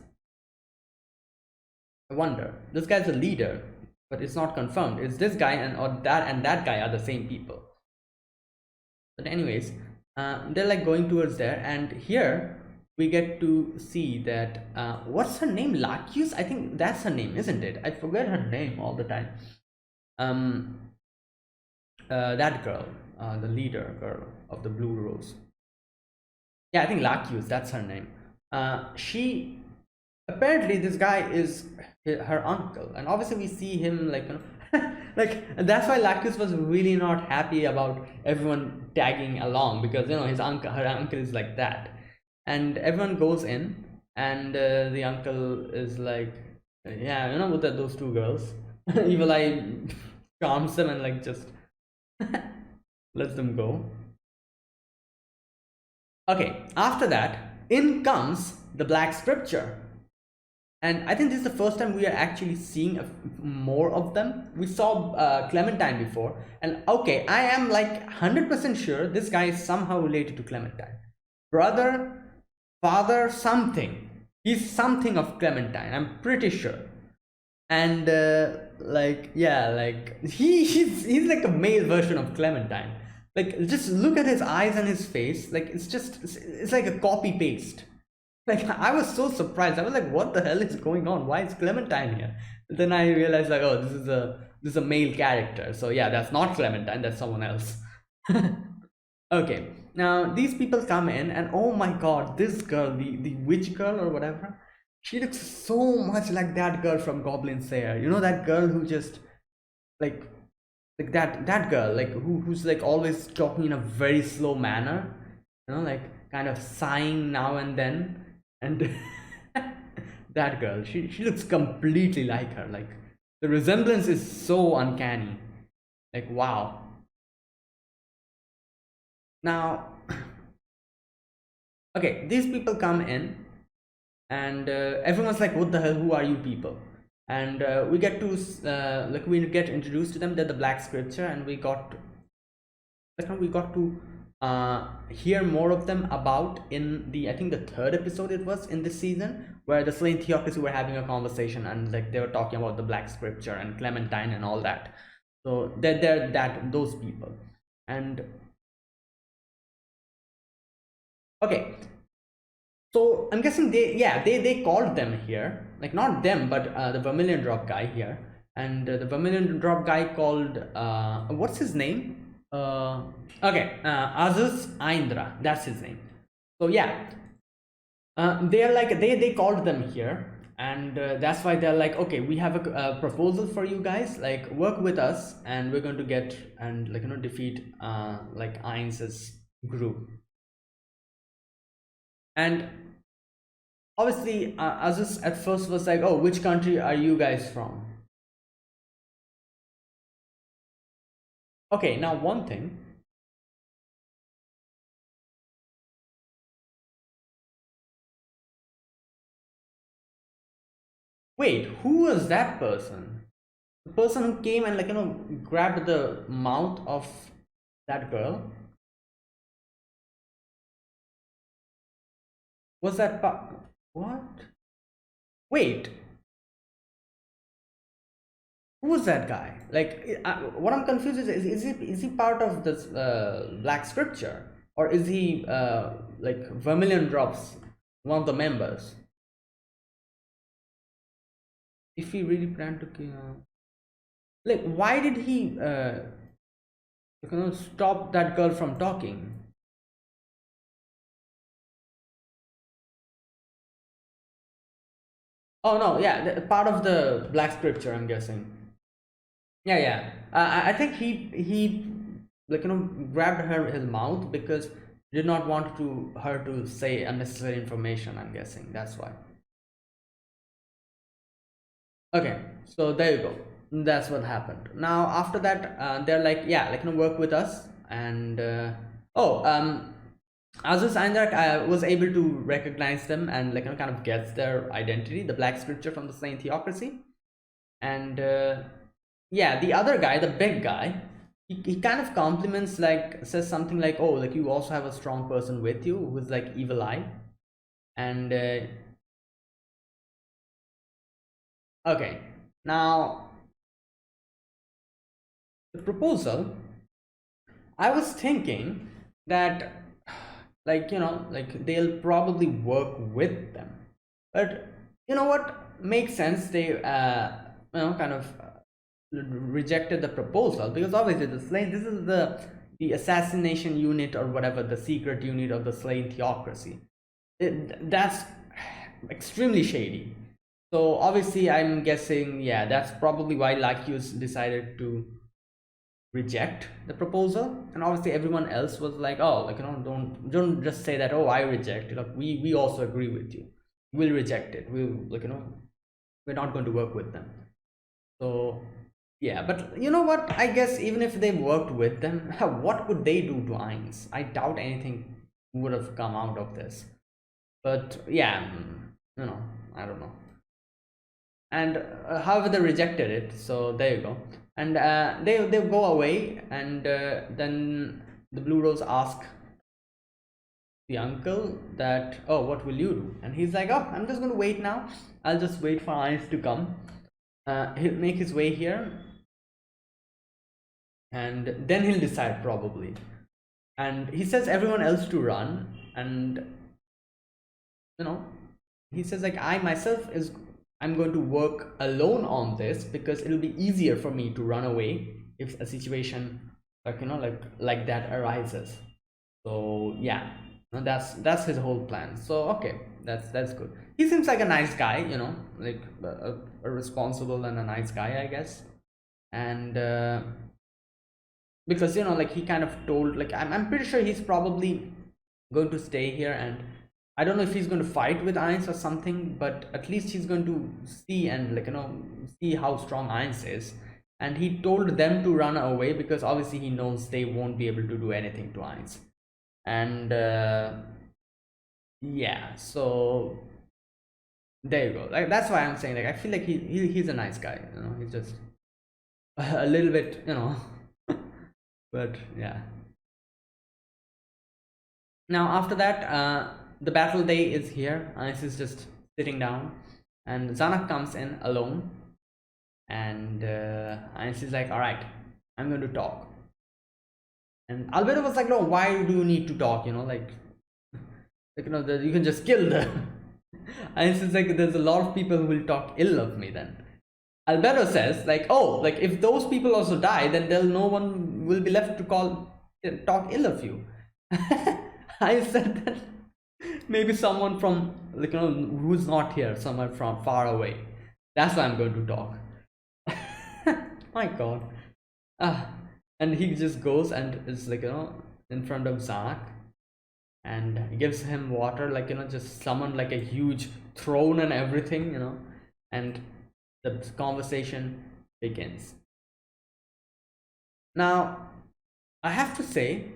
I wonder. This guy's a leader, but it's not confirmed. Is this guy or that guy are the same people? But anyways, they're, like, going towards there, and here we get to see that, what's her name? Lakius? I think that's her name, isn't it? I forget her name all the time. That girl, the leader girl of the Blue Rose. Yeah, I think Lakius, that's her name. She, apparently this guy is her uncle, and obviously we see him, like, like, that's why Lakius was really not happy about everyone tagging along, because her uncle is like that. And everyone goes in, and the uncle is like, yeah, with those two girls. Evil Eye charms them and, like, just lets them go. Okay, after that, in comes the Black Scripture. And I think this is the first time we are actually seeing more of them. We saw Clementine before, and okay, I am, like, 100% sure this guy is somehow related to Clementine. Brother, father, something. He's something of Clementine, I'm pretty sure. And like, yeah, like, he's like a male version of Clementine. Like, just look at his eyes and his face. Like, it's like a copy paste. Like, I was so surprised. I was like, what the hell is going on? Why is Clementine here? And then I realized, like, oh, this is a male character. So yeah, that's not Clementine, that's someone else. Okay, now these people come in, and oh my god, this girl, the witch girl or whatever, she looks so much like that girl from Goblin Slayer. That girl who just, like that girl, like, who's, like, always talking in a very slow manner, like, kind of sighing now and then. And that girl, she looks completely like her. Like, the resemblance is so uncanny. Like, wow. Now, okay, these people come in, and everyone's like, what the hell, who are you people? And we get to like, we get introduced to them. They're the Black Scripture, and we got to hear more of them about in the, I think, the third episode it was in this season, where the slain theocracy were having a conversation, and, like, they were talking about the Black Scripture and Clementine and all that. So they're those people. And okay, so I'm guessing they called them here, like, not them, but the Vermilion Drop guy here. And the Vermilion Drop guy called, what's his name? Okay, Azus Aindra, that's his name. So yeah, They are like they called them here, and that's why they're like, okay, we have a proposal for you guys, like work with us and we're going to get and like defeat like Ainz's group. And obviously Azus at first was like, oh, which country are you guys from? Okay, now one thing. Wait, who was that person? The person who came and like grabbed the mouth of that girl? Was that what? Wait, who was that guy? Like, what I'm confused is he part of this Black Scripture, or is he like Vermilion Drops, one of the members? If he really planned to kill, like, why did he stop that girl from talking? Oh no, yeah, part of the Black Scripture, I'm guessing. Yeah, yeah. I think he like grabbed her his mouth because he did not want to her to say unnecessary information. I'm guessing that's why. Okay, so there you go. That's what happened. Now after that, they're like, yeah, like work with us, and oh, Azus Eindak was able to recognize them and like kind of gets their identity, the Black Scripture from the Slain Theocracy, and yeah, the other guy, the big guy, he kind of compliments, like says something like, oh, like you also have a strong person with you who's like evil eye, and okay, now the proposal, I was thinking that like like they'll probably work with them, but you know what makes sense, they kind of rejected the proposal because obviously the slain, this is the assassination unit or whatever, the secret unit of the Slain Theocracy. That's extremely shady. So obviously I'm guessing, yeah, that's probably why Lakius decided to reject the proposal, and obviously everyone else was like, oh, like don't just say that, oh, I reject it, like we also agree with you, we'll reject it, we'll like we're not going to work with them. So yeah, but you know what, I guess even if they worked with them, what could they do to Ainz? I doubt anything would have come out of this. But yeah, I don't know. And however they rejected it, so there you go. And they go away, and then the Blue Rose ask the uncle that, oh, what will you do? And he's like, oh, I'm just going to wait now, I'll just wait for Ainz to come. He'll make his way here, and then he'll decide probably. And he says everyone else to run, and he says like, I myself is I'm going to work alone on this because it'll be easier for me to run away if a situation like like that arises. So yeah, that's his whole plan. So okay, that's good. He seems like a nice guy, like a responsible and a nice guy, I guess. And because like he kind of told, like I'm pretty sure he's probably going to stay here, and I don't know if he's going to fight with Ainz or something, but at least he's going to see and like see how strong Ainz is. And he told them to run away because obviously he knows they won't be able to do anything to Ainz. And yeah, so there you go. Like that's why I'm saying, like I feel like he's a nice guy. He's just a little bit, but yeah. Now after that, the battle day is here. Ainz is just sitting down, and Zanak comes in alone, and Ainz is like, all right, I'm going to talk. And Albedo was like, no, why do you need to talk? Like you can just kill them. Ainz is like, there's a lot of people who will talk ill of me then. Albedo says like, oh, like if those people also die, then no one will be left to talk ill of you. I said that Maybe someone from, like, who's not here, someone from far away. That's why I'm going to talk. My god. Ah, and he just goes and is, like, in front of Zanak and gives him water, like, just summon like a huge throne and everything, and the conversation begins. Now, I have to say,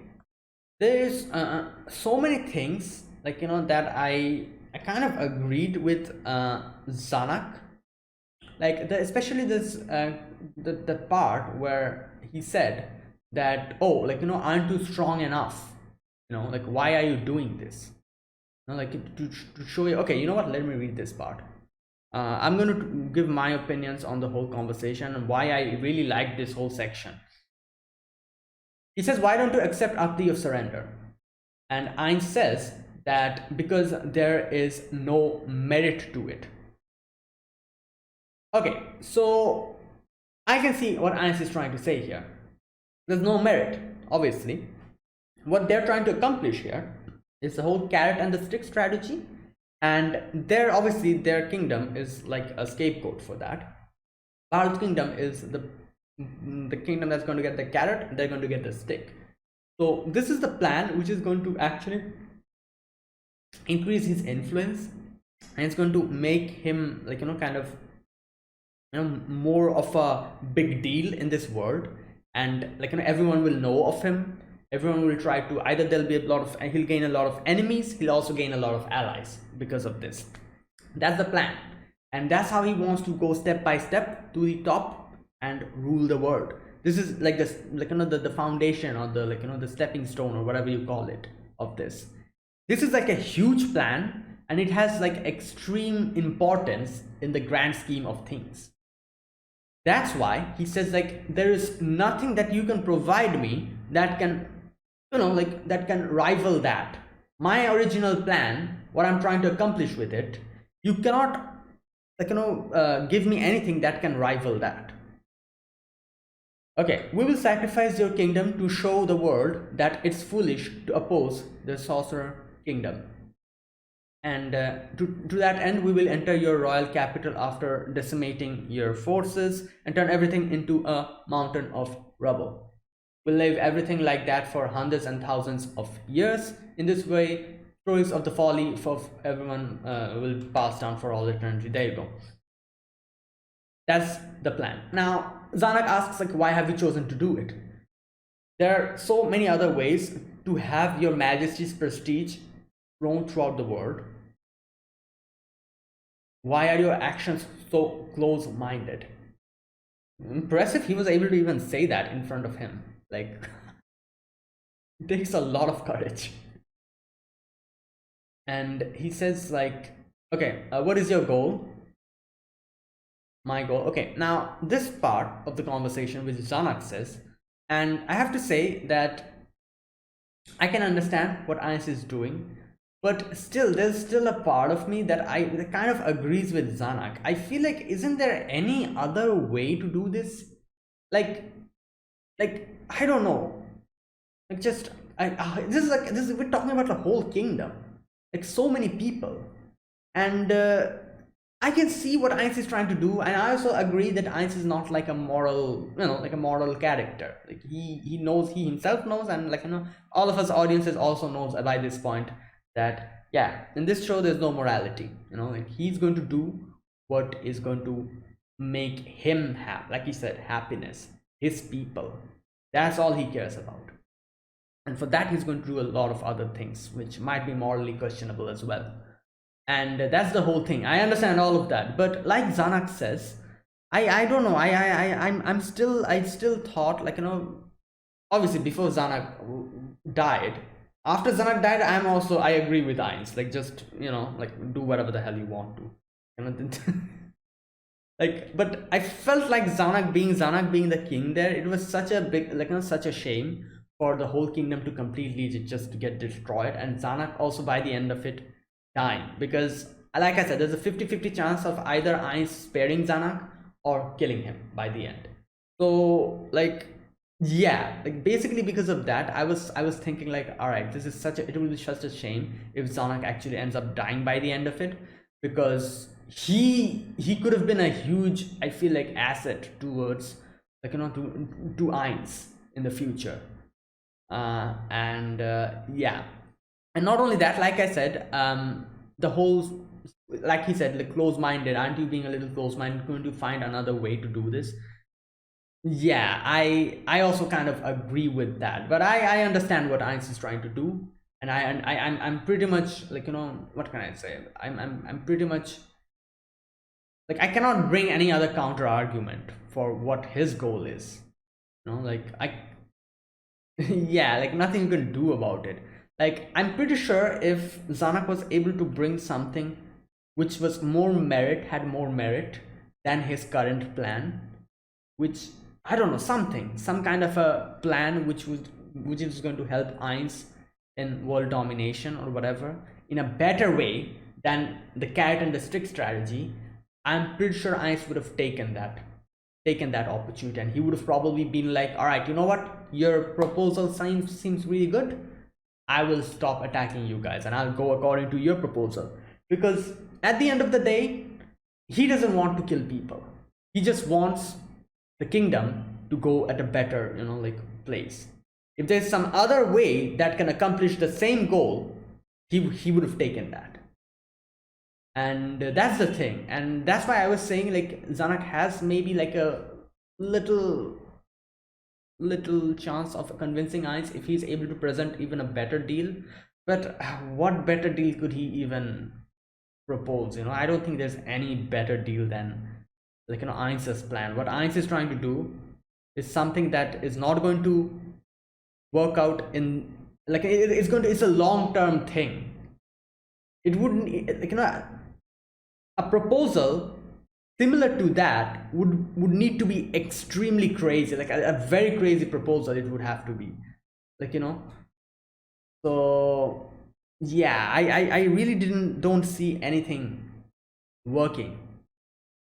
there's so many things, like, that I kind of agreed with Zanak, like especially this the part where he said that, oh, like, aren't you strong enough, like, why are you doing this, like, to show you. Okay, you know what, let me read this part. I'm going to give my opinions on the whole conversation and why I really like this whole section. He says, why don't you accept our plea of surrender? And Ainz says that because there is no merit to it. Okay, so I can see what Ainz is trying to say here. There's no merit, obviously. What they're trying to accomplish here is the whole carrot and the stick strategy. And obviously their kingdom is like a scapegoat for that. Bharat's kingdom is the kingdom that's going to get the carrot, they're going to get the stick. So this is the plan which is going to actually increase his influence, and it's going to make him, like, kind of, more of a big deal in this world. And, like, everyone will know of him. Everyone will try to, either there'll be he'll gain a lot of enemies, he'll also gain a lot of allies because of this. That's the plan, and that's how he wants to go step by step to the top and rule the world. This is like this, like, the foundation, or the, like, the stepping stone, or whatever you call it, of this. This is like a huge plan, and it has like extreme importance in the grand scheme of things. That's why he says, like, there is nothing that you can provide me that can, like, that can rival that. My original plan, what I'm trying to accomplish with it, you cannot, like, give me anything that can rival that. Okay, we will sacrifice your kingdom to show the world that it's foolish to oppose the sorcerer kingdom. And to that end, we will enter your royal capital after decimating your forces and turn everything into a mountain of rubble. We'll leave everything like that for hundreds and thousands of years. In this way, stories of the folly of everyone will pass down for all eternity. There you go. That's the plan. Now, Zanak asks, like, why have you chosen to do it? There are so many other ways to have your majesty's prestige known throughout the world. Why are your actions so close-minded? Impressive he was able to even say that in front of him. Like, it takes a lot of courage. And he says, like, okay, what is your goal? My goal. Okay, now this part of the conversation which Zanak says, and I have to say that I can understand what Ainz is doing, but still, there's still a part of me that kind of agrees with Zanak. I feel like, isn't there any other way to do this? Like I don't know. Like, just this is we're talking about the whole kingdom, like so many people, and I can see what Ainz is trying to do, and I also agree that Ainz is not like a moral, like a moral character. Like, he knows, he himself knows, and, like, all of us audiences also knows by this point that, yeah, in this show there's no morality. Like, he's going to do what is going to make him happy. Like he said, happiness, his people. That's all he cares about. And for that, he's going to do a lot of other things which might be morally questionable as well. And that's the whole thing. I understand all of that, but like Zanak says, I don't know. I still thought, like, obviously before Zanak died. After Zanak died, I agree with Ainz. Like, just, like, do whatever the hell you want to. Like, but I felt like Zanak being the king there, it was such a big, like, such a shame for the whole kingdom to completely just to get destroyed, and Zanak also by the end of it dying, because, like I said, there's a 50-50 chance of either Ainz sparing Zanak or killing him by the end. So, like, Yeah, like basically because of that, I was thinking like, all right, this is such a, it will be such a shame if Zanuck actually ends up dying by the end of it, because he could have been a huge, I feel like, asset towards, like, to Ainz in the future. And yeah, and not only that, like I said, the whole, like he said, like, close-minded, aren't you being a little close-minded, going to find another way to do this? Yeah, I also kind of agree with that, but I understand what Einstein is trying to do, and I'm pretty much like, what can I say? I'm pretty much like, I cannot bring any other counter argument for what his goal is. Like, I yeah, like, nothing you can do about it. Like, I'm pretty sure if Zanuck was able to bring something which was more merit, had more merit than his current plan, which, I don't know, some kind of a plan which is going to help Ainz in world domination or whatever in a better way than the carrot and the stick strategy. I'm pretty sure Ainz would have taken that opportunity, and he would have probably been like, all right, you know what, your proposal seems really good. I will stop attacking you guys and I'll go according to your proposal, because at the end of the day, he doesn't want to kill people. He just wants the kingdom to go at a better, like, place. If there's some other way that can accomplish the same goal, he would have taken that. And that's the thing, and that's why I was saying, like, Zanuck has maybe like a little little chance of convincing Ainz if he's able to present even a better deal. But what better deal could he even propose? I don't think there's any better deal than, like, Ainz's plan. What Ainz is trying to do is something that is not going to work out in, like, it's a long term thing. It wouldn't, like, a proposal similar to that would need to be extremely crazy, like a very crazy proposal it would have to be, like, so yeah, I really don't see anything working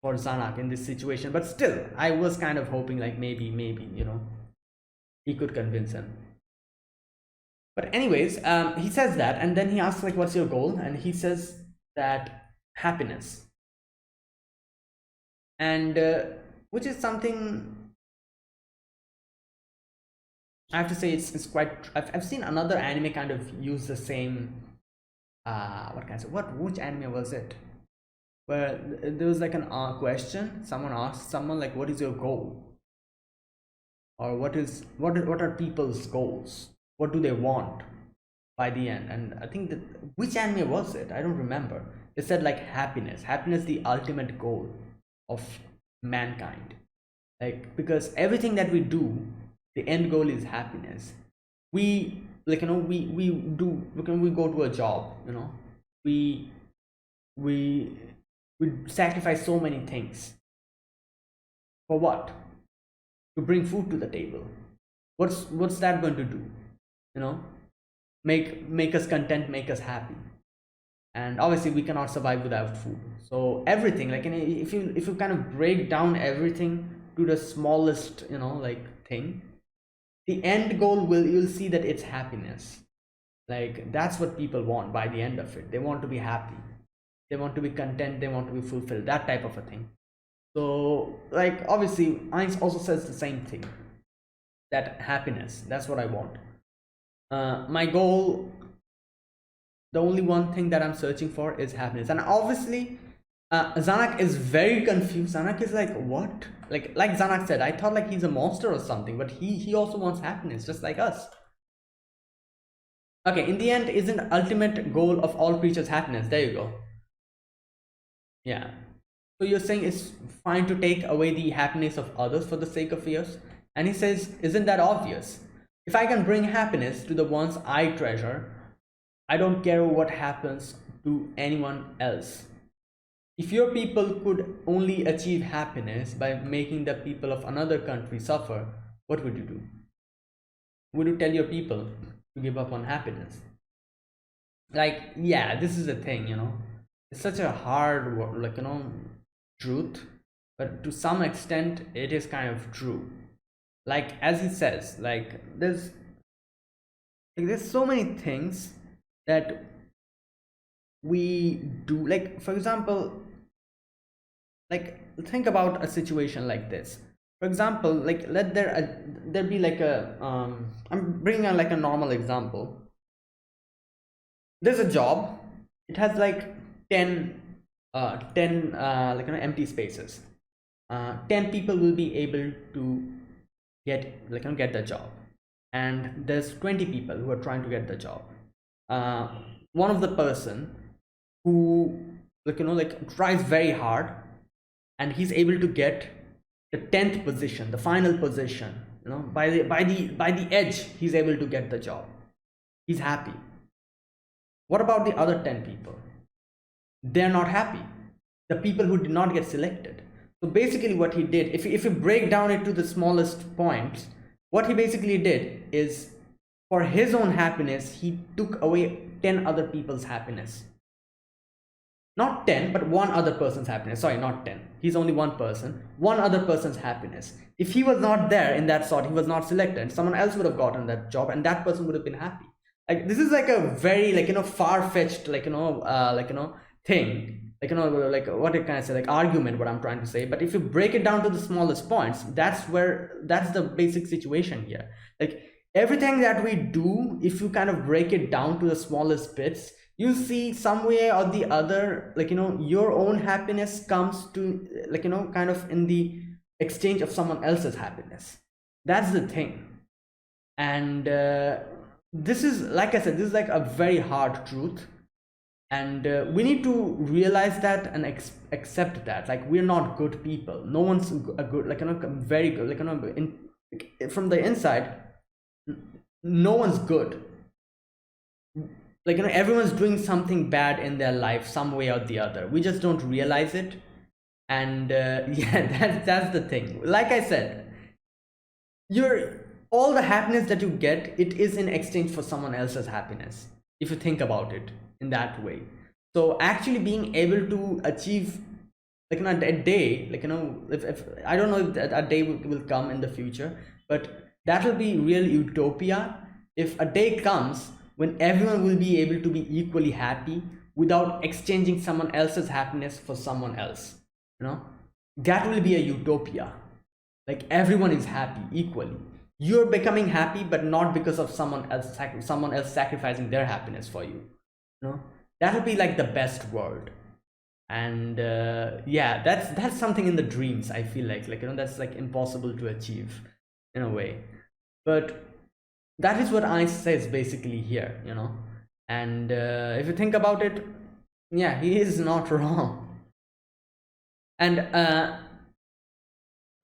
for Zanuck in this situation, but still I was kind of hoping, like, maybe he could convince him. But anyways, he says that, and then he asks, like, what's your goal? And he says that happiness. And which is something, I have to say, it's quite, I've seen another anime kind of use the same, what can I say, which anime was it, where there was like an question, someone asked someone, like, what is your goal, or what are people's goals, what do they want by the end? And I think that, which anime was it, I don't remember. It said, like, happiness the ultimate goal of mankind, like, because everything that we do, the end goal is happiness. We, like, we do, we go to a job, we we we sacrifice so many things for what? To bring food to the table. What's that going to do? you know make us content, make us happy. And obviously we cannot survive without food. So everything, like, if you kind of break down everything to the smallest, like, thing, the end goal, you'll see that it's happiness. Like, that's what people want by the end of it. They want to be happy, they want to be content, they want to be fulfilled, that type of a thing. So, like, obviously Einstein also says the same thing, that happiness, that's what I want. My goal, the only one thing that I'm searching for is happiness. And obviously, Zanuck is very confused. Zanuck is like, what? Like Zanuck said, I thought, like, he's a monster or something, but he also wants happiness, just like us. Okay, in the end, isn't ultimate goal of all creatures happiness? There you go. Yeah. So you're saying it's fine to take away the happiness of others for the sake of yours? And he says, isn't that obvious? If I can bring happiness to the ones I treasure, I don't care what happens to anyone else. If your people could only achieve happiness by making the people of another country suffer, what would you do? Would you tell your people to give up on happiness? Like, yeah, this is the thing, it's such a hard word, like, truth, but to some extent it is kind of true. like as he says, there's so many things that we do. Like for example, like think about a situation like this. For example, like let there be like a I'm bringing on like a normal example. There's a job, it has like 10 like empty spaces. 10 people will be able to get the job, and there's 20 people who are trying to get the job. uh, One of the person who tries very hard, and he's able to get the 10th position, the final position, by the edge, he's able to get the job. He's happy. What about the other 10 people? They're not happy, the people who did not get selected. So basically what he did, if you break down it to the smallest points, what he basically did is, for his own happiness, he took away 10 other people's happiness. Not 10, but one other person's happiness. Sorry, not 10. He's only one person. One other person's happiness. If he was not there in that sort, he was not selected, someone else would have gotten that job, and that person would have been happy. Like this is like a very far-fetched thing, like what can I say, like argument, what I'm trying to say. But if you break it down to the smallest points, that's the basic situation here. Like everything that we do, if you kind of break it down to the smallest bits, you see some way or the other, your own happiness comes to kind of in the exchange of someone else's happiness. That's the thing. And this is, like I said, this is like a very hard truth, and we need to realize that and accept that, like, we're not good people. No one's a good, very good, from the inside, no one's good. Everyone's doing something bad in their life some way or the other. We just don't realize it. And yeah, that's the thing. Like I said, all the happiness that you get, it is in exchange for someone else's happiness, if you think about it in that way. So actually being able to achieve a day, if I don't know if a day will come in the future, but that will be real utopia if a day comes when everyone will be able to be equally happy without exchanging someone else's happiness for someone else. That will be a utopia. Like everyone is happy equally. You're becoming happy, but not because of someone else sacrificing their happiness for you. That would be like the best world. And yeah, that's something in the dreams, I feel like that's like impossible to achieve in a way. But that is what I says basically here. And if you think about it, yeah, he is not wrong. And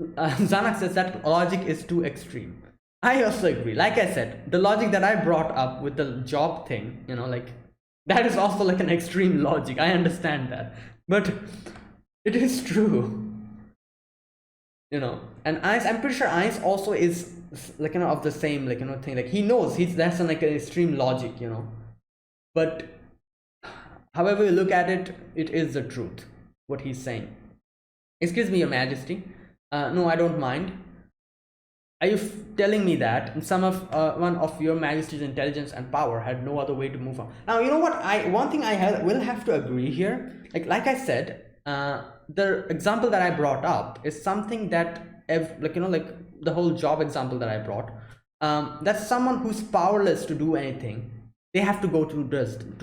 Zanak says that logic is too extreme. I also agree. Like I said, the logic that I brought up with the job thing, that is also like an extreme logic. I understand that, but it is true. And I'm pretty sure Einstein also is of the same thing. Like he knows that's an extreme logic. But however you look at it, it is the truth what he's saying. Excuse me, Your Majesty. No, I don't mind. Are you telling me that one of Your Majesty's intelligence and power had no other way to move on? Now, you know what? One thing I will have to agree here. Like I said, the example that I brought up is something that, the whole job example that I brought. That's someone who's powerless to do anything. They have to go through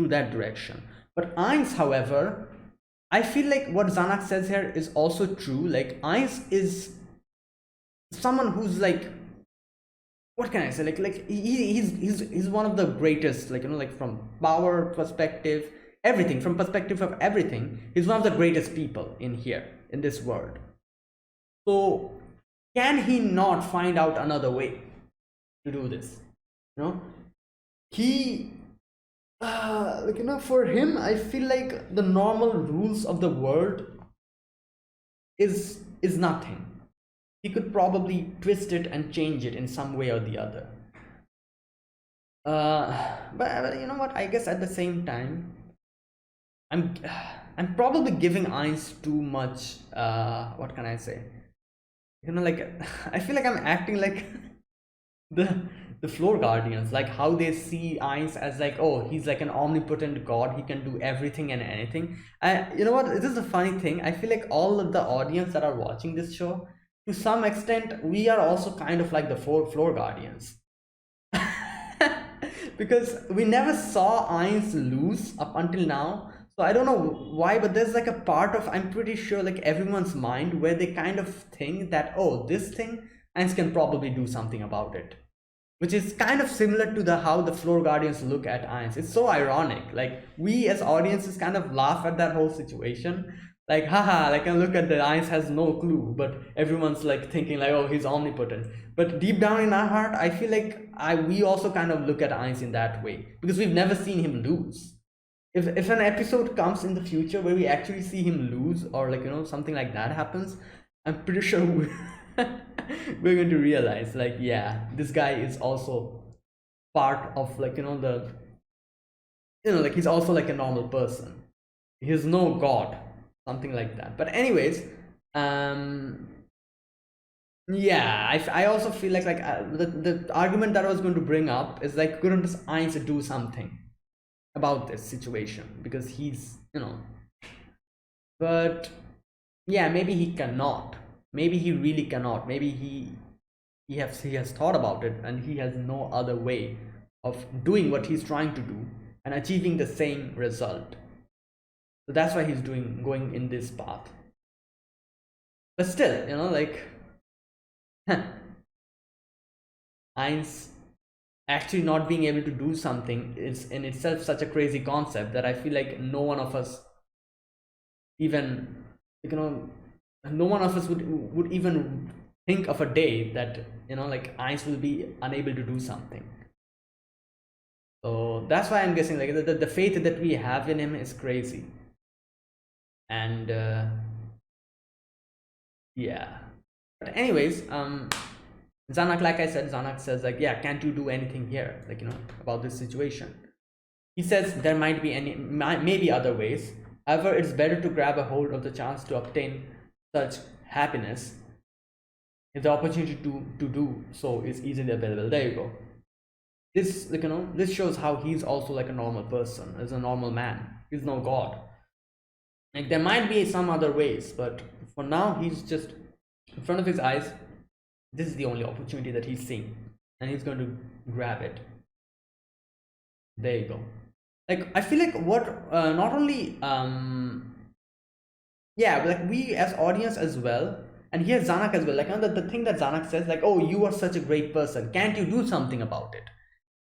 that direction. But Einstein, however, I feel like what Zanak says here is also true. Like Einstein is someone who's what can I say, he's one of the greatest, from power perspective, everything, from perspective of everything, he's one of the greatest people in this world. So can he not find out another way to do this? He for him, I feel like the normal rules of the world is nothing. He could probably twist it and change it in some way or the other. But you know what? I guess at the same time, I'm probably giving Einstein too much. What can I say? like I feel like I'm acting like the the floor guardians, like how they see Ainz as like, oh, he's like an omnipotent god, he can do everything and anything. You know what, this is a funny thing, I feel like all of the audience that are watching this show, to some extent we are also kind of like the floor guardians. Because we never saw Ainz lose up until now. So I don't know why, but there's like a part of, I'm pretty sure, like everyone's mind where they kind of think that, oh, this thing, Ainz can probably do something about it. Which is kind of similar to the how the floor guardians look at Ainz. It's so ironic. Like we as audiences kind of laugh at that whole situation. Like, haha, like I look at the Ainz has no clue, but everyone's like thinking like, oh, he's omnipotent. But deep down in our heart, I feel like we also kind of look at Ainz in that way because we've never seen him lose. If an episode comes in the future where we actually see him lose, or like something like that happens, I'm pretty sure we're going to realize like, yeah, this guy is also part of like the like he's also like a normal person. He's no god, something like that. But anyways, um yeah, I also feel like the argument that I was going to bring up is like, couldn't Ainz do something about this situation, because he's but yeah, maybe he cannot, maybe he really cannot, maybe he has thought about it and he has no other way of doing what he's trying to do and achieving the same result. So that's why he's going in this path. But still, like Ainz actually not being able to do something is in itself such a crazy concept that I feel like no one of us even, no one of us would even think of a day that like Ainz will be unable to do something. So that's why I'm guessing like the faith that we have in him is crazy. And yeah, but anyways, Zanak, like I said, Zanak says like, yeah, can't you do anything here, like about this situation? He says there might be maybe other ways. However, it's better to grab a hold of the chance to obtain such happiness if the opportunity to do so is easily available. There you go. This, like this shows how he's also like a normal person, is a normal man. He's no god. Like there might be some other ways, but for now he's just in front of his eyes. This is the only opportunity that he's seeing, and he's going to grab it. There you go. Like I feel like what not only yeah, but like we as audience as well, and here Zanak as well, like the thing that Zanak says like, oh, you are such a great person, can't you do something about it?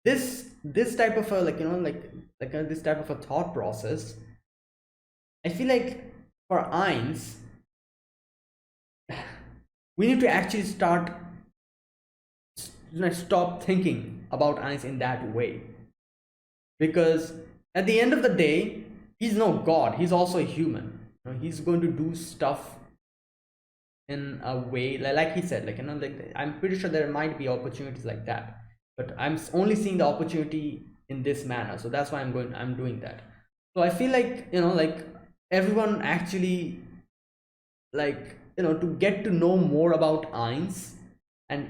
This type of a like this type of a thought process, I feel like for Ainz, we need to actually stop thinking about Ainz in that way, because at the end of the day, he's no god, he's also a human. He's going to do stuff in a way like he said, like like I'm pretty sure there might be opportunities like that, but I'm only seeing the opportunity in this manner, so that's why I'm doing that. So I feel like like everyone actually, like to get to know more about Ainz and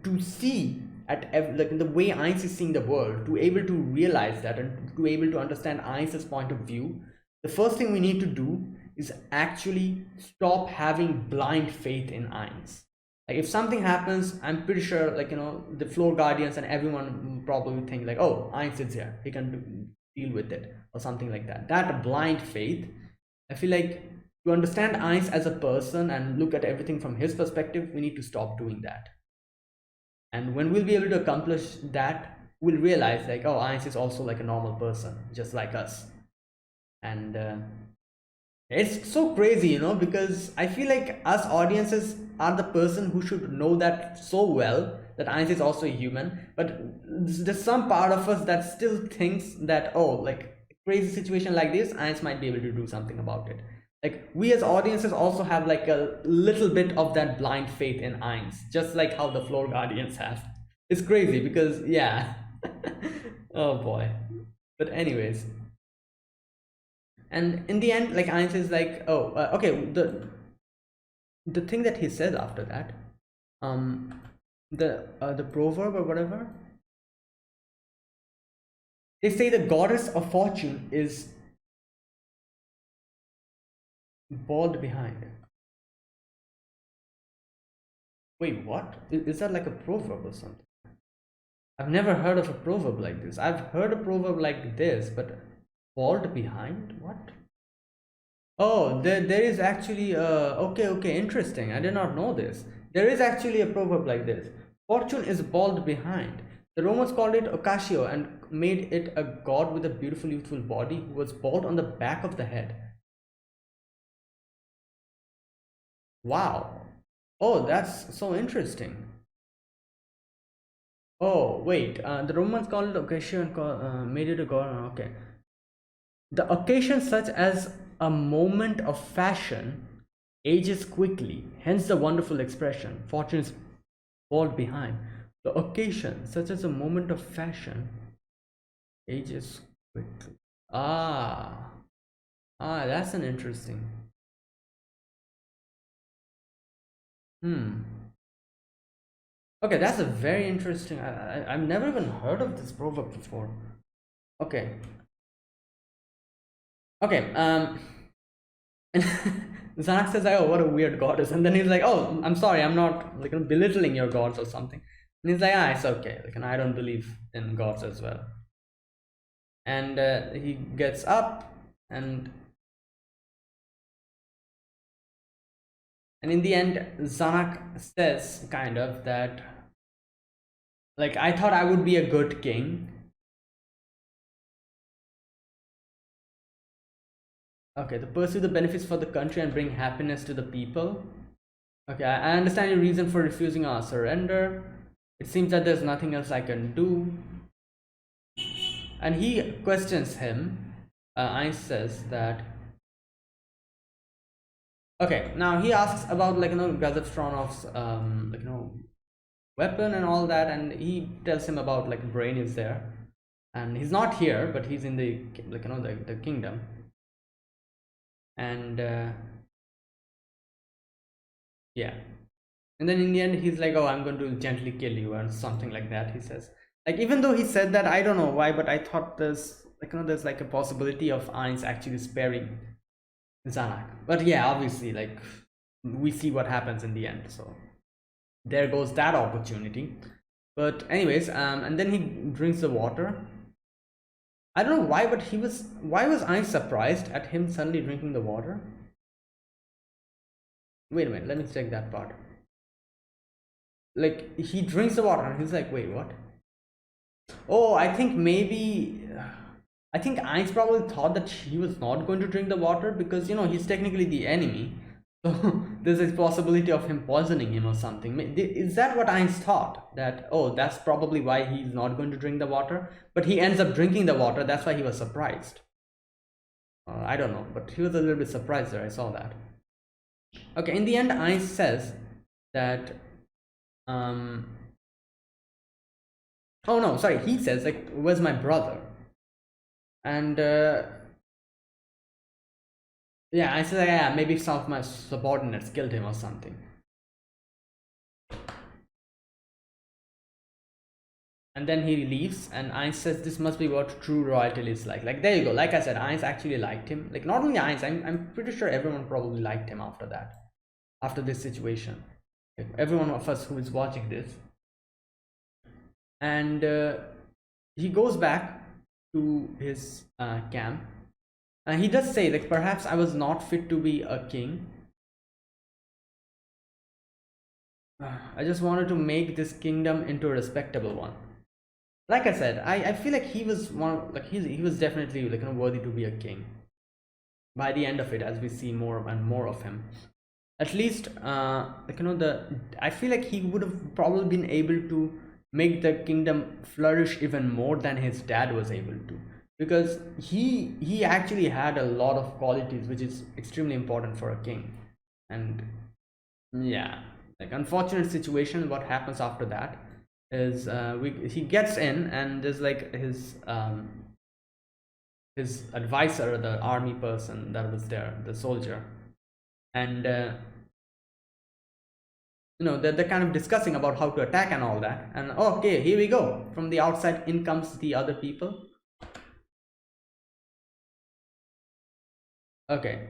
to see like the way Ainz is seeing the world, to able to realize that and to able to understand Ainz's point of view, the first thing we need to do is actually stop having blind faith in Ainz. Like if something happens, I'm pretty sure like the floor guardians and everyone probably think like, oh, Ainz is here, he can deal with it or something like that. That blind faith, I feel like to understand Ainz as a person and look at everything from his perspective, we need to stop doing that. And when we'll be able to accomplish that, we'll realize like, oh, Ainz is also like a normal person just like us. And it's so crazy, because I feel like us audiences are the person who should know that so well, that Ainz is also a human, but there's some part of us that still thinks that, oh, like crazy situation like this, Ainz might be able to do something about it. Like we as audiences also have like a little bit of that blind faith in Ainz, just like how the floor guardians have. It's crazy because yeah. Oh boy. But anyways, and in the end, like Ainz is like, oh, okay, the thing that he says after that, um the proverb or whatever, they say the goddess of fortune is bald behind. Wait, what? Is that like a proverb or something? I've never heard of a proverb like this. I've heard a proverb like this, but bald behind? What? Oh, there is actually okay, okay, interesting. I did not know this. There is actually a proverb like this. Fortune is bald behind. The Romans called it Ocasio and made it a god with a beautiful, youthful body who was bald on the back of the head. Wow. Oh, that's so interesting. Oh, wait. The Romans called it Ocasio and made it a god. Okay. The occasion, such as a moment of fashion, ages quickly, hence the wonderful expression, fortunes fall behind. The occasion, such as a moment of fashion, ages quickly. Ah, that's an interesting. Hmm. Okay, that's a very interesting. I've never even heard of this proverb before. Okay. Okay. And Zanak says, "Oh, what a weird goddess," and then he's like, "Oh, I'm sorry, I'm not like belittling your gods or something." And he's like, "Ah, it's okay. Like, and I don't believe in gods as well." And he gets up, and in the end, Zanak says, kind of that, like, I thought I would be a good king. Okay, to pursue the benefits for the country and bring happiness to the people. Okay, I understand your reason for refusing our surrender. It seems that there's nothing else I can do. And he questions him. Ainz says that. Okay, now he asks about, like, Gazet Stronov's like, weapon and all that, and he tells him about, like, Brain is there, and he's not here, but he's in the, like, the kingdom. And yeah, and then in the end he's like, oh, I'm going to gently kill you or something like that, he says. Like, even though he said that, I don't know why, but I thought there's, like, there's like a possibility of Ainz actually sparing Zanak. But yeah, obviously, like, we see what happens in the end, so there goes that opportunity. But anyways, and then he drinks the water. I don't know why, but why was I surprised at him suddenly drinking the water? Wait a minute, let me check that part. Like, he drinks the water and he's like, wait, what? Oh, I think maybe, I think Ainz probably thought that he was not going to drink the water because, he's technically the enemy. So there's a possibility of him poisoning him or something. Is that what Ainz thought? That, oh, that's probably why he's not going to drink the water? But he ends up drinking the water. That's why he was surprised. I don't know, but he was a little bit surprised there. I saw that. Okay, in the end, Ainz says that, oh no, sorry, he says, like, where's my brother? And yeah, I said, yeah, maybe some of my subordinates killed him or something. And then he leaves, and Ainz says this must be what true royalty is like. Like, there you go. Like I said, Ainz actually liked him. Like, not only Ainz, I'm pretty sure everyone probably liked him after that, after this situation. Like, everyone of us who is watching this. And he goes back to his camp. And he does say, like, perhaps I was not fit to be a king. I just wanted to make this kingdom into a respectable one. Like I said, I feel like he was one, like, he was definitely, like, worthy to be a king by the end of it, as we see more and more of him. At least like, I feel like he would have probably been able to make the kingdom flourish even more than his dad was able to, because he actually had a lot of qualities which is extremely important for a king. And yeah, like, unfortunate situation, what happens after that is he gets in, and there's, like, his advisor, the army person that was there, the soldier. And they're kind of discussing about how to attack and all that, and okay, here we go. From the outside in comes the other people. Okay,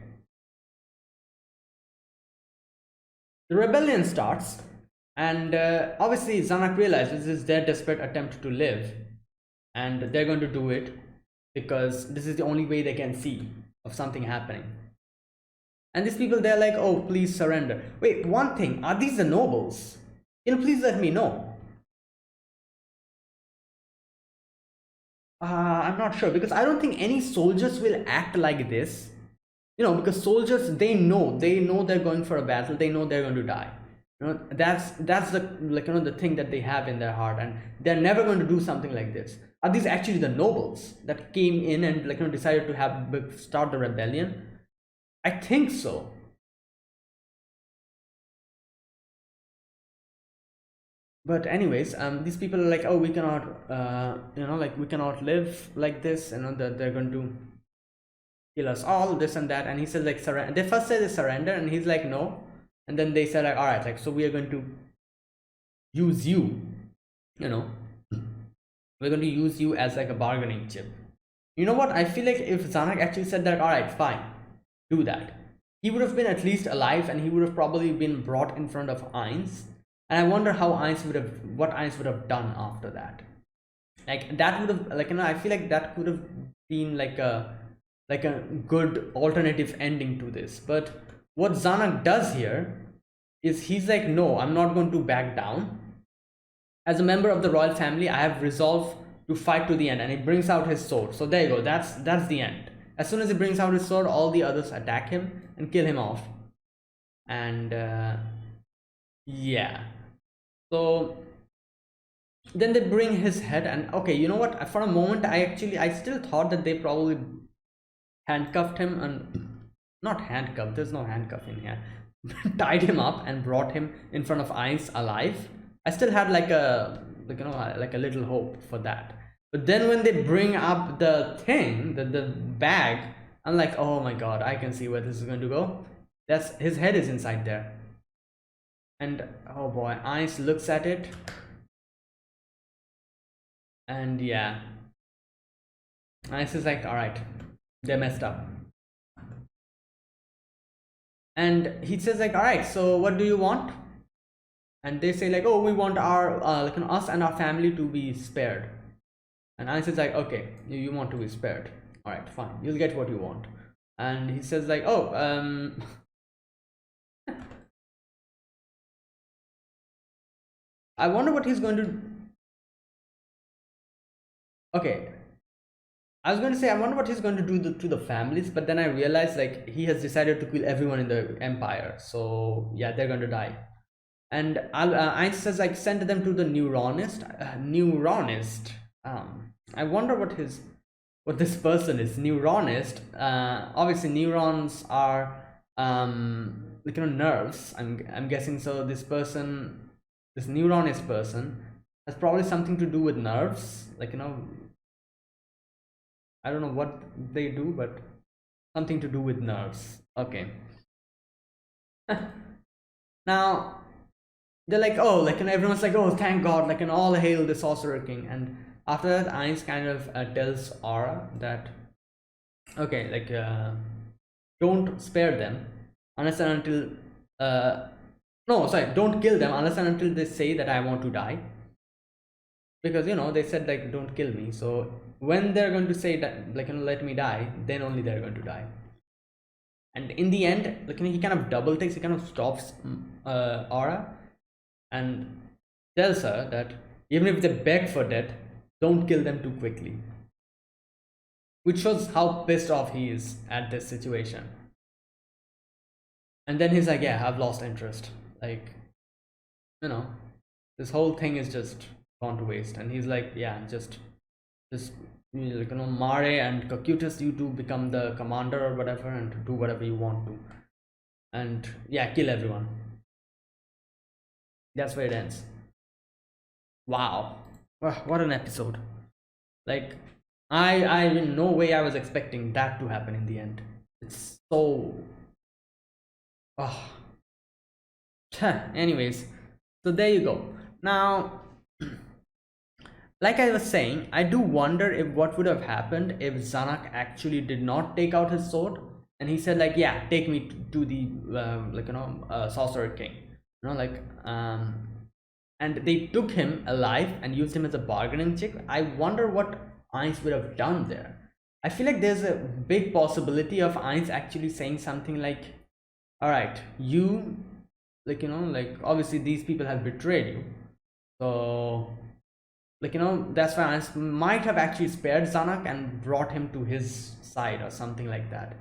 the rebellion starts, and obviously Zanak realizes this is their desperate attempt to live, and they're going to do it because this is the only way they can see of something happening. And these people, they're like, oh, please surrender. Wait, one thing, are these the nobles? Please let me know. I'm not sure, because I don't think any soldiers will act like this. Because soldiers, they know they're going for a battle, they know they're going to die. That's the, the thing that they have in their heart, and they're never going to do something like this. Are these actually the nobles that came in and decided to start the rebellion? I think so. But anyways, these people are like, oh, we cannot, we cannot live like this. That they're going to kill us all, this and that. And he says like, surrender. They first say they surrender, and he's like, no. And then they say like, all right, like, so we are going to use you. We're going to use you as like a bargaining chip. You know what? I feel like if Zanak actually said that, all right, fine, do that, he would have been at least alive, and he would have probably been brought in front of Ainz. And I wonder how what Ainz would have done after that. Like that would have, I feel like that could have been like a good alternative ending to this. But what Zanak does here is he's like, no, I'm not going to back down. As a member of the royal family, I have resolved to fight to the end. And he brings out his sword. So there you go. That's the end. As soon as he brings out his sword, all the others attack him and kill him off. And yeah. So then they bring his head, and okay, you know what? For a moment, I still thought that they probably handcuffed him, and not handcuffed. There's no handcuff in here. Tied him up and brought him in front of Ainz alive. I still had like a little hope for that. But then when they bring up the thing, the bag, I'm like, oh my god, I can see where this is going to go. That's his head is inside there. And oh boy, Ainz looks at it. And yeah, Ainz is like, all right, they messed up. And he says like, all right, so what do you want? And they say like, oh, we want our us and our family to be spared. And Ainz is like, okay, you want to be spared, all right, fine, you'll get what you want. And he says like, oh, I wonder what he's going to. Okay, I was going to say I wonder what he's going to do to the families, but then I realized like he has decided to kill everyone in the empire. So yeah, they're going to die. And Ainz says like, send them to the neuronist. I wonder what this person is. Neuronist. Obviously neurons are nerves. I'm guessing so. This neuronist person has probably something to do with nerves. I don't know what they do, but something to do with nerves. Okay. Now they're like, oh, everyone's like, oh, thank god, all hail the sorcerer king. And after that, Ainz kind of tells Aura that, okay, don't spare them unless and until no, sorry, don't kill them unless and until they say that I want to die, because they said like, don't kill me. So when they're going to say that, let me die, then only they're going to die. And in the end, he kind of double takes, he kind of stops Aura and tells her that even if they beg for death, don't kill them too quickly, which shows how pissed off he is at this situation. And then he's like, yeah, I've lost interest, this whole thing is just gone to waste. And he's like, yeah, just Mare and Cocytus, you two become the commander or whatever and do whatever you want to, and yeah, kill everyone. That's where it ends. Wow, what an episode. I in no way I was expecting that to happen in the end. It's so anyways, So there you go. Now, like I was saying, I do wonder if what would have happened if Zanuck actually did not take out his sword and he said like, yeah, take me to the Sorcerer King, and they took him alive and used him as a bargaining chip. I wonder what Ainz would have done there. I feel like there's a big possibility of Ainz actually saying something like, all right, you, obviously these people have betrayed you, so that's why I might have actually spared Zanuck and brought him to his side or something like that.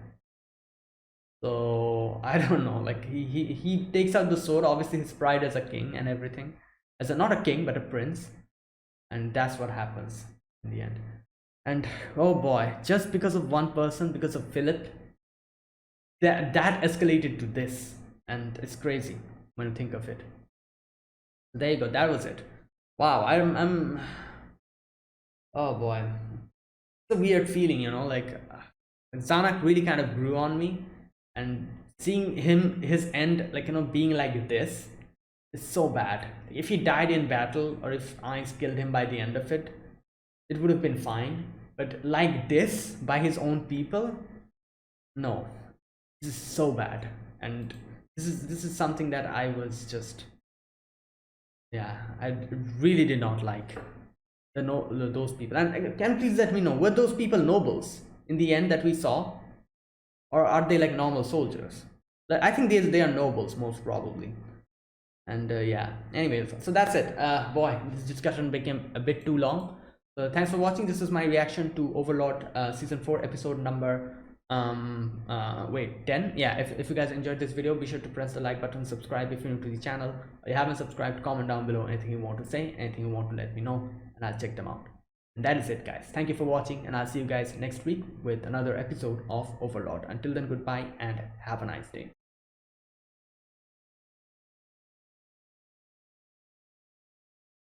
So I don't know, like he takes out the sword, obviously his pride as a king and everything, as a not a king but a prince, and that's what happens in the end. And oh boy, just because of one person, because of Philip, that escalated to this, and it's crazy when you think of it. There you go, that was it. Wow, I'm oh boy, it's a weird feeling, like Zanuck really kind of grew on me, and seeing his end, being like this is so bad. If he died in battle or if Ainz killed him by the end of it, it would have been fine. But like this, by his own people, no, this is so bad. And this is something that I was just, yeah, I really did not like those people. And can please let me know, were those people nobles in the end that we saw, or are they like normal soldiers? I think they are nobles most probably. And yeah, anyways, so that's it. Boy, this discussion became a bit too long. So thanks for watching. This is my reaction to Overlord season 4 episode number 10. Yeah, if you guys enjoyed this video, be sure to press the like button, subscribe if you're new to the channel. If you haven't subscribed, comment down below anything you want to say, anything you want to let me know, and I'll check them out. And that is it, guys. Thank you for watching, and I'll see you guys next week with another episode of Overlord. Until then, goodbye and have a nice day.